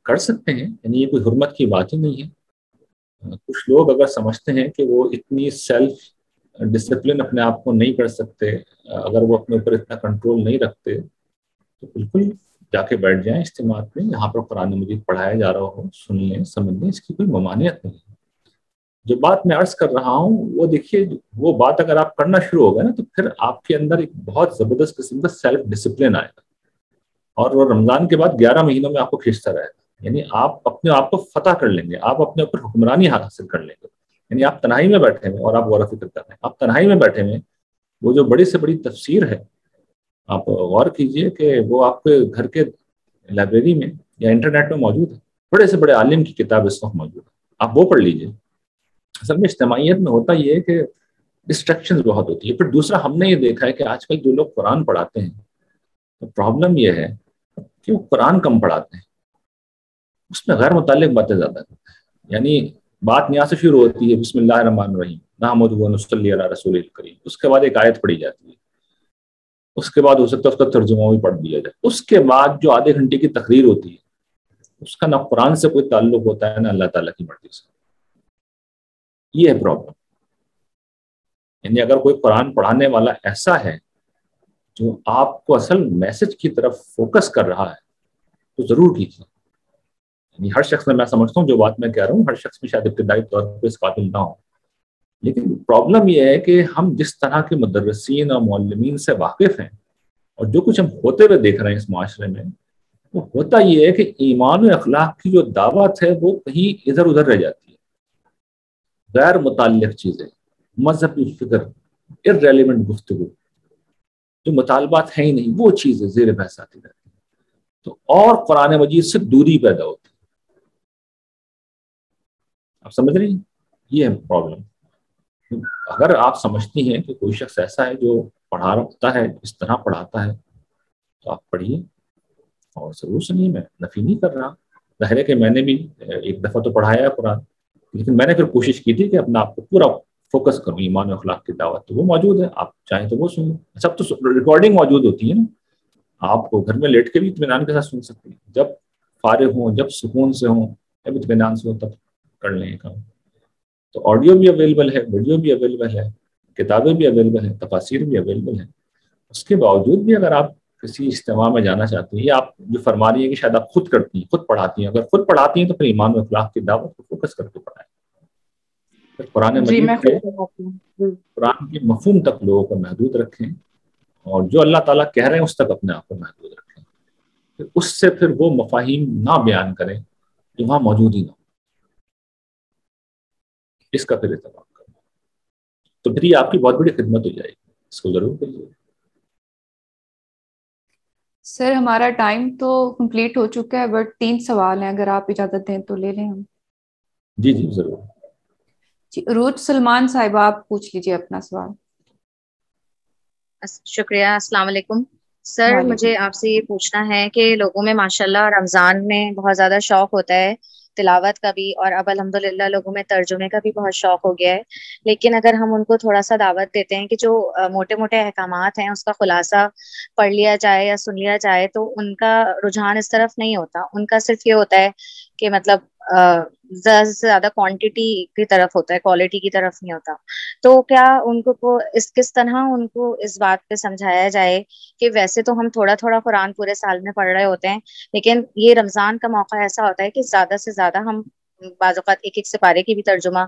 کر سکتے ہیں، یعنی یہ کوئی حرمت کی بات ہی نہیں ہے. کچھ لوگ اگر سمجھتے ہیں کہ وہ اتنی سیلف ڈسپلن اپنے آپ کو نہیں کر سکتے، اگر وہ اپنے اوپر اتنا کنٹرول نہیں رکھتے تو بالکل جا کے بیٹھ جائیں اجتماعات میں، یہاں پر قرآن مجید پڑھایا جا رہا ہو، سن لیں، سمجھ لیں، اس کی کوئی ممانعت نہیں ہے. جو بات میں عرض کر رہا ہوں وہ دیکھیے، وہ بات اگر آپ کرنا شروع ہو گئے نا تو پھر آپ کے اندر ایک بہت زبردست قسم کا سیلف ڈسپلن آئے گا، اور وہ رمضان کے بعد 11 مہینوں میں آپ کو کھینچتا رہے گا. یعنی آپ اپنے آپ کو فتح کر لیں گے، آپ اپنے اوپر حکمرانی حاصل کر لیں گے. یعنی آپ تنہائی میں بیٹھے ہوئے اور آپ غور و فکر کر رہے ہیں، آپ تنہائی میں بیٹھے ہوئے، وہ جو بڑی سے بڑی تفسیر ہے آپ غور کیجئے کہ وہ آپ کے گھر کے لائبریری میں یا انٹرنیٹ میں موجود ہے. بڑے سے بڑے عالم کی کتاب اس وقت موجود ہے، آپ وہ پڑھ لیجئے. اصل میں اجتماعیت میں ہوتا یہ ہے کہ ڈسٹریکشنز بہت ہوتی ہے. پھر دوسرا ہم نے یہ دیکھا ہے کہ آج کل جو لوگ قرآن پڑھاتے ہیں تو پرابلم یہ ہے کہ وہ قرآن کم پڑھاتے ہیں، اس میں غیر متعلق باتیں زیادہ کرتے ہیں. یعنی بات یہاں سے شروع ہوتی ہے بسم اللہ الرحمن الرحیم نحمدہ ونصلی علی رسول الکریم، اس کے بعد ایک آیت پڑھی جاتی ہے، اس کے بعد ہو سکتا ہے اس کا ترجمہ بھی پڑھ دیا جائے، اس کے بعد جو آدھے گھنٹے کی تقریر ہوتی ہے اس کا نہ قرآن سے کوئی تعلق ہوتا ہے نہ اللہ تعالیٰ کی مرضی سے. یہ ہے پرابلم. یعنی اگر کوئی قرآن پڑھانے والا ایسا ہے جو آپ کو اصل میسج کی طرف فوکس کر رہا ہے تو ضرور کیجیے. یعنی ہر شخص میں سمجھتا ہوں جو بات میں کہہ رہا ہوں ہر شخص میں شاید ابتدائی طور پہ اس قابل نہ ہو، لیکن پرابلم یہ ہے کہ ہم جس طرح کے مدرسین اور معلمین سے واقف ہیں اور جو کچھ ہم ہوتے ہوئے دیکھ رہے ہیں اس معاشرے میں، وہ ہوتا یہ ہے کہ ایمان و اخلاق کی جو دعوت ہے وہ کہیں ادھر ادھر رہ جاتی ہے. غیر متعلق چیزیں، مذہبی فکر، ارریلیونٹ گفتگو، جو مطالبات ہیں ہی نہیں وہ چیزیں زیر بحث آتی رہتی ہیں، تو اور قرآن مجید سے دوری پیدا ہوتی ہے. آپ سمجھ رہی ہیں؟ یہ ہے پرابلم. اگر آپ سمجھتی ہیں کہ کوئی شخص ایسا ہے جو پڑھاتا ہے اس طرح پڑھاتا ہے تو آپ پڑھیے اور ضرور سنیے. میں نفی نہیں کر رہا. ظاہر ہے کہ میں نے بھی ایک دفعہ تو پڑھایا ہے قرآن، لیکن میں نے پھر کوشش کی تھی کہ اپنا آپ کو پورا فوکس کروں ایمان و اخلاق کی دعوت. تو وہ موجود ہے، آپ چاہیں تو وہ سنیں. سب تو ریکارڈنگ موجود ہوتی ہے نا، آپ کو گھر میں لیٹ کے بھی اطمینان کے ساتھ سن سکتے ہیں. جب فارغ ہوں، جب سکون سے ہوں، جب اطمینان سے ہوں، تب کر لیں کام. تو آڈیو بھی اویلیبل ہے، ویڈیو بھی اویلیبل ہے، کتابیں بھی اویلیبل ہیں، تفاسیر بھی اویلیبل ہیں. اس کے باوجود بھی اگر آپ کسی اجتماع میں جانا چاہتے ہیں، یا آپ جو فرما رہی ہیں کہ شاید آپ خود کرتی ہیں، خود پڑھاتی ہیں، اگر خود پڑھاتی ہیں تو پھر ایمان و اخلاق کی دعوت کو فوکس کر کے پڑھائیں. پھر قرآن جی میں مجید کے قرآن کے مفہوم تک لوگوں کو محدود رکھیں، اور جو اللہ تعالیٰ کہہ رہے ہیں اس تک اپنے آپ کو محدود رکھیں. پھر اس سے پھر وہ مفاہیم نہ بیان کریں جو وہاں موجود ہی نہ ہو. اس کا پھر اہتمام کریں تو پھر یہ آپ کی بہت بڑی خدمت ہو جائے گی. اس کو ضرور کریے. سر ہمارا ٹائم تو کمپلیٹ ہو چکا ہے، بٹ 3 سوال ہیں، اگر آپ اجازت دیں تو لے لیں ہم. جی جی ضرور. جی عروج سلمان صاحبہ آپ پوچھ لیجیے اپنا سوال. شکریہ. السلام علیکم سر. مجھے آپ سے یہ پوچھنا ہے کہ لوگوں میں ماشاءاللہ رمضان میں بہت زیادہ شوق ہوتا ہے تلاوت کا بھی، اور اب الحمدللہ لوگوں میں ترجمے کا بھی بہت شوق ہو گیا ہے. لیکن اگر ہم ان کو تھوڑا سا دعوت دیتے ہیں کہ جو موٹے موٹے احکامات ہیں اس کا خلاصہ پڑھ لیا جائے یا سن لیا جائے، تو ان کا رجحان اس طرف نہیں ہوتا. ان کا صرف یہ ہوتا ہے کہ مطلب زیادہ سے زیادہ کوانٹٹی کی طرف ہوتا ہے، کوالٹی کی طرف نہیں ہوتا. تو کیا ان کو کس طرح ان کو اس بات پہ سمجھایا جائے کہ ویسے تو ہم تھوڑا تھوڑا قرآن پورے سال میں پڑھ رہے ہوتے ہیں، لیکن یہ رمضان کا موقع ایسا ہوتا ہے کہ زیادہ سے زیادہ ہم بعض اوقات ایک سپارے کی بھی ترجمہ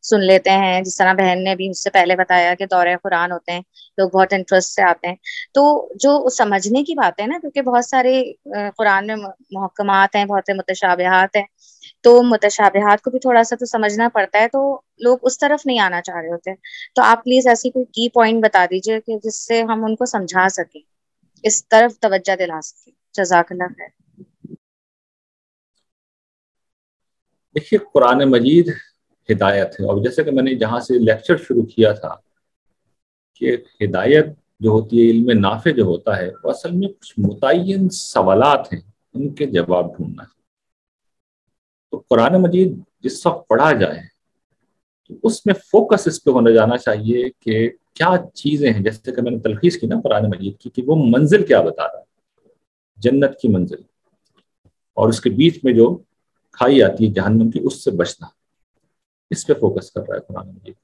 سن لیتے ہیں. جس طرح بہن نے بھی مجھ سے پہلے بتایا کہ دورہ قرآن ہوتے ہیں، لوگ بہت انٹرسٹ سے آتے ہیں. تو جو سمجھنے کی بات ہے نا، کیونکہ بہت سارے قرآن میں محکمات ہیں، بہت سے متشابہات ہیں، تو متشابہات کو بھی تھوڑا سا تو سمجھنا پڑتا ہے. تو لوگ اس طرف نہیں آنا چاہ رہے ہوتے. تو آپ پلیز ایسی کوئی کی پوائنٹ بتا دیجیے کہ جس سے ہم ان کو سمجھا سکیں، اس طرف توجہ دلا سکیں. جزاک اللہ خیر. دیکھیے قرآن مجید ہدایت ہے، اور جیسے کہ میں نے جہاں سے لیکچر شروع کیا تھا کہ ہدایت جو ہوتی ہے، علم نافع جو ہوتا ہے، وہ اصل میں کچھ متعین سوالات ہیں، ان کے جواب ڈھونڈنا ہے. تو قرآن مجید جس وقت پڑھا جائے تو اس میں فوکس اس پہ ہونا جانا چاہیے کہ کیا چیزیں ہیں. جیسے کہ میں نے تلخیص کی نا قرآن مجید کی، کہ وہ منزل کیا بتا رہا ہے، جنت کی منزل، اور اس کے بیچ میں جو کھائی آتی ہے جہنم کی، اس سے بچنا. اس پہ فوکس کر رہا ہے قرآن مجید.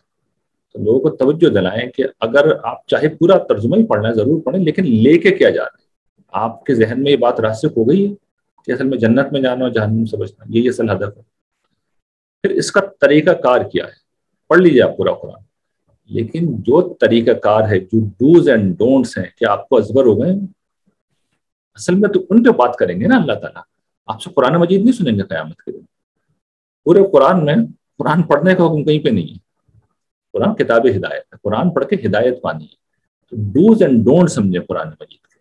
تو لوگوں کو توجہ دلائیں کہ اگر آپ چاہے پورا ترجمہ ہی پڑھنا ہے ضرور پڑھیں، لیکن لے کے کیا جا رہے ہیں. آپ کے ذہن میں یہ بات راسخ ہو گئی ہے کہ اصل میں جنت میں جانا اور جہنم سے بچنا، یہی اصل ہدف ہے. پھر اس کا طریقہ کار کیا ہے، پڑھ لیجیے آپ پورا قرآن، لیکن جو طریقہ کار ہے، جو ڈوز اینڈ ڈونٹس ہیں، کہ آپ کو ازبر ہو گئے. اصل میں تو ان پہ بات کریں گے نا اللہ تعالیٰ. آپ سے قرآن مجید نہیں سنیں گے قیامت کے دن. پورے قرآن میں قرآن پڑھنے کا حکم کہیں پہ نہیں ہے. قرآن کتاب ہدایت ہے، قرآن پڑھ کے ہدایت پانی ہے. تو ڈوز اینڈ ڈونٹ سمجھے قرآن مجید کے.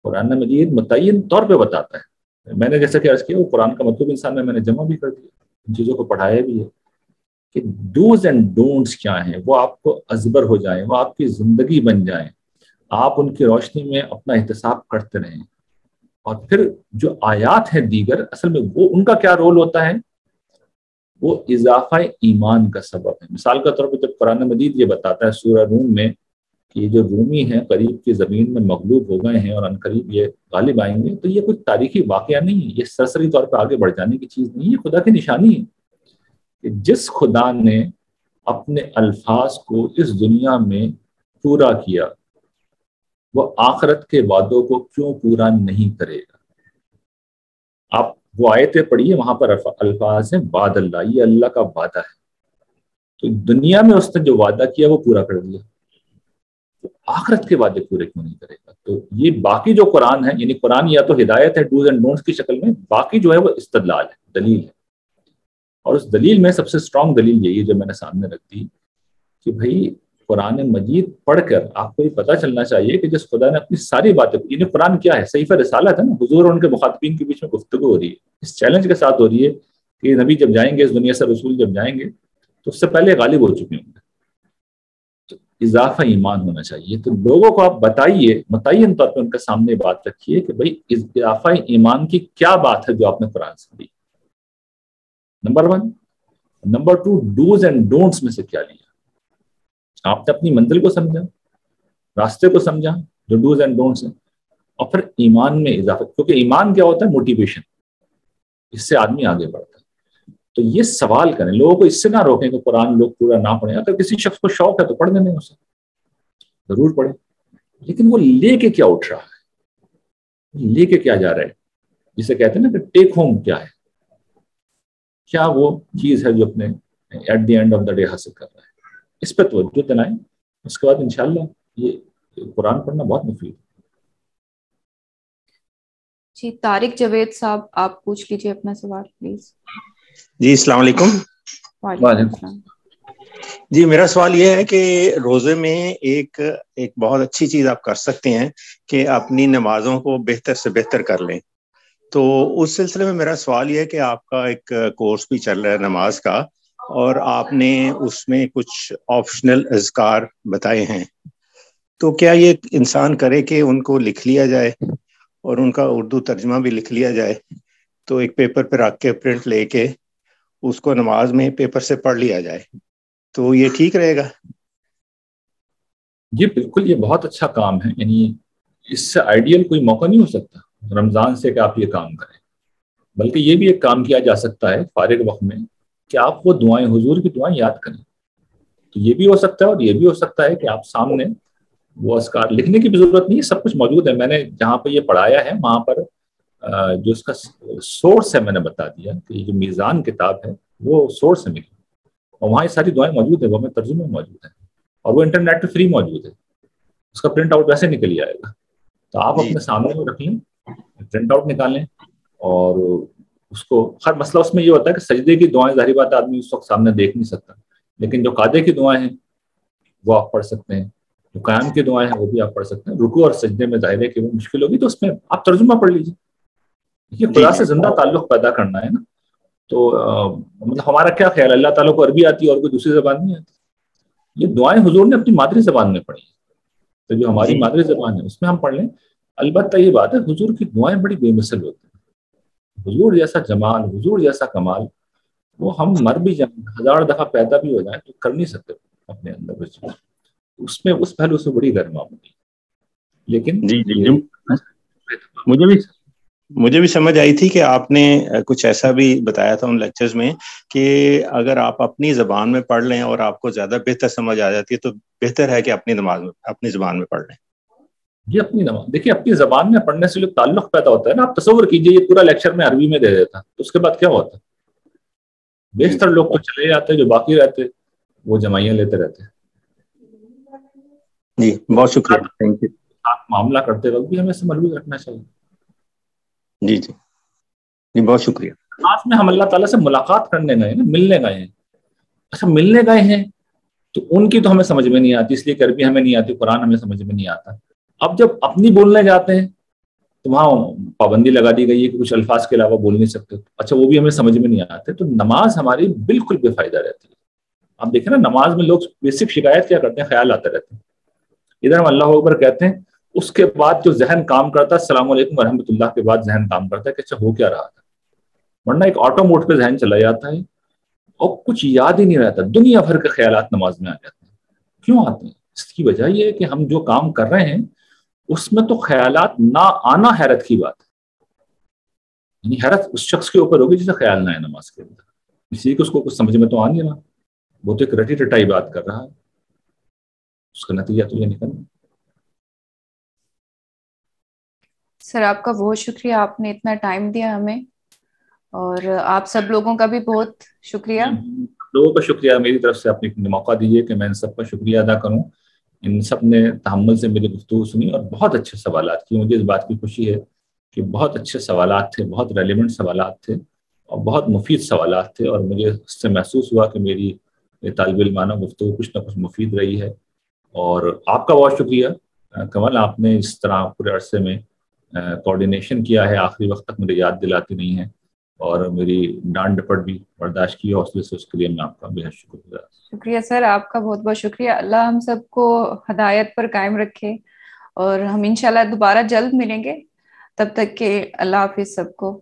قرآن مجید متعین طور پہ بتاتا ہے. میں نے جیسا کہ عرض کیا، وہ قرآن کا مطلوب انسان میں نے جمع بھی کر دیا، ان چیزوں کو پڑھایا بھی ہے کہ ڈوز اینڈ ڈونٹس کیا ہیں، وہ آپ کو ازبر ہو جائیں، وہ آپ کی زندگی بن جائیں، آپ ان کی روشنی میں اپنا احتساب کرتے رہیں. اور پھر جو آیات ہیں دیگر، اصل میں وہ ان کا کیا رول ہوتا ہے، وہ اضافہ ایمان کا سبب ہے. مثال کے طور پہ جب قرآن مجید یہ بتاتا ہے سورہ روم میں کہ یہ جو رومی ہیں قریب کی زمین میں مغلوب ہو گئے ہیں اور عنقریب یہ غالب آئیں گے، تو یہ کوئی تاریخی واقعہ نہیں ہے، یہ سرسری طور پہ آگے بڑھ جانے کی چیز نہیں ہے. یہ خدا کی نشانی ہے کہ جس خدا نے اپنے الفاظ کو اس دنیا میں پورا کیا، وہ آخرت کے وعدوں کو کیوں پورا نہیں کرے گا. آپ وہ آیتیں پڑھیے، وہاں پر الفاظ ہیں بعد اللہ، یہ اللہ کا وعدہ ہے. تو دنیا میں اس نے جو وعدہ کیا وہ پورا کر دیا، تو آخرت کے وعدے پورے کیوں نہیں کرے گا. تو یہ باقی جو قرآن ہے، یعنی قرآن یا تو ہدایت ہے ڈوز اینڈ ڈونٹس کی شکل میں، باقی جو ہے وہ استدلال ہے، دلیل ہے. اور اس دلیل میں سب سے اسٹرانگ دلیل یہی ہے جو میں نے سامنے رکھ دی کہ بھائی قرآن مجید پڑھ کر آپ کو یہ پتہ چلنا چاہیے کہ جس خدا نے اپنی ساری باتیں، یعنی قرآن کیا ہے، صحیفہ رسالت ہے نا، حضور اور ان کے مخاطبین کے بیچ میں گفتگو ہو رہی ہے، اس چیلنج کے ساتھ ہو رہی ہے کہ نبی جب جائیں گے اس دنیا سے، رسول جب جائیں گے تو اس سے پہلے غالب ہو چکے ہوں گے. تو اضافہ ایمان ہونا چاہیے. تو لوگوں کو آپ بتائیے، متعین طور پہ ان کے سامنے بات رکھیے کہ بھائی اضافہ ایمان کی کیا بات ہے جو آپ نے قرآن سے دی، number 1. Number 2، dos and don'ts میں سے کیا لیا. آپ نے اپنی منزل کو سمجھا، راستے کو سمجھا جو ڈوز اینڈ ڈونٹس ہیں، اور پھر ایمان میں اضافہ، کیونکہ ایمان کیا ہوتا ہے؟ موٹیویشن، اس سے آدمی آگے بڑھتا ہے. تو یہ سوال کریں، لوگوں کو اس سے نہ روکیں کہ قرآن لوگ پورا نہ پڑھیں. اگر کسی شخص کو شوق ہے تو پڑھ دینے اسے، ضرور پڑھیں، لیکن وہ لے کے کیا اٹھ رہا ہے، لے کے کیا جا رہا ہے، جسے کہتے ہیں نا کہ ٹیک ہوم کیا ہے، کیا وہ چیز ہے جو اپنے at the end of the day حاصل کر رہا ہے. اس پہ توجہ دلائیں. اس کے بعد انشاءاللہ یہ قرآن پڑھنا بہت مفید ہے. جی طارق جاوید صاحب آپ پوچھ لیجیے اپنا سوال پلیز. جی السلام علیکم. وعلیکم السلام. جی میرا سوال یہ ہے کہ روزے میں ایک بہت اچھی چیز آپ کر سکتے ہیں کہ اپنی نمازوں کو بہتر سے بہتر کر لیں. تو اس سلسلے میں میرا سوال یہ ہے کہ آپ کا ایک کورس بھی چل رہا ہے نماز کا، اور آپ نے اس میں کچھ آپشنل اذکار بتائے ہیں، تو کیا یہ انسان کرے کہ ان کو لکھ لیا جائے اور ان کا اردو ترجمہ بھی لکھ لیا جائے، تو ایک پیپر پہ رکھ کے پرنٹ لے کے اس کو نماز میں پیپر سے پڑھ لیا جائے، تو یہ ٹھیک رہے گا؟ جی بالکل، یہ بہت اچھا کام ہے. یعنی اس سے آئیڈیل کوئی موقع نہیں ہو سکتا رمضان سے کہ آپ یہ کام کریں، بلکہ یہ بھی ایک کام کیا جا سکتا ہے فارغ وقت میں کہ آپ وہ دعائیں، حضور کی دعائیں یاد کریں. تو یہ بھی ہو سکتا ہے، اور یہ بھی ہو سکتا ہے کہ آپ سامنے وہ اذکار لکھنے کی بھی ضرورت نہیں ہے، سب کچھ موجود ہے. میں نے جہاں پہ یہ پڑھایا ہے وہاں پر جو اس کا سورس ہے میں نے بتا دیا کہ یہ جو میزان کتاب ہے وہ سورس ہے میری، اور وہاں یہ ساری دعائیں موجود ہیں، وہ میں ترجمے میں موجود ہیں، اور وہ انٹرنیٹ پہ فری موجود ہے. اس کا پرنٹ آؤٹ ویسے نکل آئے گا، تو آپ اپنے سامنے وہ رکھ لیں، پرنٹ آؤٹ نکالیں، اور اس کو ہر مسئلہ اس میں یہ ہوتا ہے کہ سجدے کی دعائیں ظاہری بات آدمی اس وقت سامنے دیکھ نہیں سکتا، لیکن جو قعدے کی دعائیں ہیں وہ آپ پڑھ سکتے ہیں، جو قیام کی دعائیں ہیں وہ بھی آپ پڑھ سکتے ہیں. رکوع اور سجدے میں ظاہر ہے کہ وہ مشکل ہوگی، تو اس میں آپ ترجمہ پڑھ لیجیے. یہ خدا سے زندہ تعلق پیدا کرنا ہے نا. تو مطلب ہمارا کیا خیال ہے، اللہ تعالیٰ کو عربی آتی ہے اور کوئی دوسری زبان نہیں آتی. یہ دعائیں حضور نے اپنی مادری زبان میں پڑھی ہیں، تو جو ہماری مادری زبان ہے اس میں ہم پڑھ لیں. البتہ یہ بات ہے حضور کی دعائیں بڑی بے مثل ہوتی ہیں. حضور جیسا جمال، حضور جیسا کمال وہ ہم مر بھی جائیں، 1000 دفعہ پیدا بھی ہو جائیں تو کر نہیں سکتے اپنے اندر. اس میں اس پہلو سے بڑی گرما ہوتی. لیکن مجھے بھی سمجھ آئی تھی کہ آپ نے کچھ ایسا بھی بتایا تھا ان لیکچرز میں کہ اگر آپ اپنی زبان میں پڑھ لیں اور آپ کو زیادہ بہتر سمجھ آ جاتی ہے تو بہتر ہے کہ اپنی نماز میں اپنی زبان میں پڑھ لیں. یہ اپنی نماز دیکھیے، اپنی زبان میں پڑھنے سے جو تعلق پیدا ہوتا ہے نا، آپ تصور کیجئے یہ پورا لیکچر میں عربی میں دے دیتا تو اس کے بعد کیا ہوتا؟ بیشتر لوگ تو چلے جاتے، جو باقی رہتے وہ جمائیاں لیتے رہتے. جی بہت شکریہ، تھینک یو. معاملہ کرتے وقت بھی ہمیں اسے ملحوظ رکھنا چاہیے. جی بہت شکریہ. آج میں ہم اللہ تعالیٰ سے ملاقات کرنے گئے ہیں، ملنے گئے ہیں. اچھا ملنے گئے ہیں تو ان کی تو ہمیں سمجھ میں نہیں آتی، اس لیے کہ عربی ہمیں نہیں آتی، قرآن ہمیں سمجھ میں نہیں آتا. اب جب اپنی بولنے جاتے ہیں تو وہاں پابندی لگا دی گئی ہے کہ کچھ الفاظ کے علاوہ بول نہیں سکتے. اچھا وہ بھی ہمیں سمجھ میں نہیں آتے، تو نماز ہماری بالکل بے فائدہ رہتی ہے. آپ دیکھیں نا نماز میں لوگ بیسک شکایت کیا کرتے ہیں، خیال آتے رہتے ہیں. ادھر ہم اللہ اکبر کہتے ہیں، اس کے بعد جو ذہن کام کرتا ہے السلام علیکم ورحمۃ اللہ کے بعد ذہن کام کرتا ہے کہ اچھا ہو کیا رہا تھا. ورنہ ایک آٹو موڈ پہ ذہن چلا جاتا ہے اور کچھ یاد ہی نہیں رہتا، دنیا بھر کے خیالات نماز میں آ جاتے ہیں. کیوں آتے ہیں؟ اس کی وجہ یہ ہے کہ ہم جو کام کر رہے ہیں اس میں تو خیالات نہ آنا حیرت کی بات ہے. یعنی حیرت اس شخص کے اوپر ہوگی جسے خیال نہ آئے نماز کے اندر، اس لیے کہ اس کو کچھ سمجھ میں تو آ نہیں رہا، وہ تو ایک رٹی رٹائی بات کر رہا ہے. اس کا نتیجہ تو یہ نکلنا. سر آپ کا بہت شکریہ، آپ نے اتنا ٹائم دیا ہمیں، اور آپ سب لوگوں کا بھی بہت شکریہ. لوگوں کا شکریہ میری طرف سے. آپ نے موقع دیجیے کہ میں ان سب کا شکریہ ادا کروں. ان سب نے تحمل سے میری گفتگو سنی اور بہت اچھے سوالات کیے. مجھے اس بات کی خوشی ہے کہ بہت اچھے سوالات تھے، بہت ریلیونٹ سوالات تھے اور بہت مفید سوالات تھے، اور مجھے اس سے محسوس ہوا کہ میری طالب علمانہ گفتگو کچھ نہ کچھ مفید رہی ہے. اور آپ کا بہت شکریہ کمل، آپ نے اس طرح پورے عرصے میں کوآرڈینیشن کیا ہے، آخری وقت تک مجھے یاد دلاتی نہیں ہے، اور میری ڈانٹ ڈپٹ بھی برداشت کی حوصلے سے، اس کے لیے میں آپ کا بے حد شکر گزار۔ شکریہ سر، آپ کا بہت بہت شکریہ۔ اللہ ہم سب کو ہدایت پر قائم رکھے، اور ہم انشاءاللہ دوبارہ جلد ملیں گے، تب تک کہ اللہ حافظ سب کو۔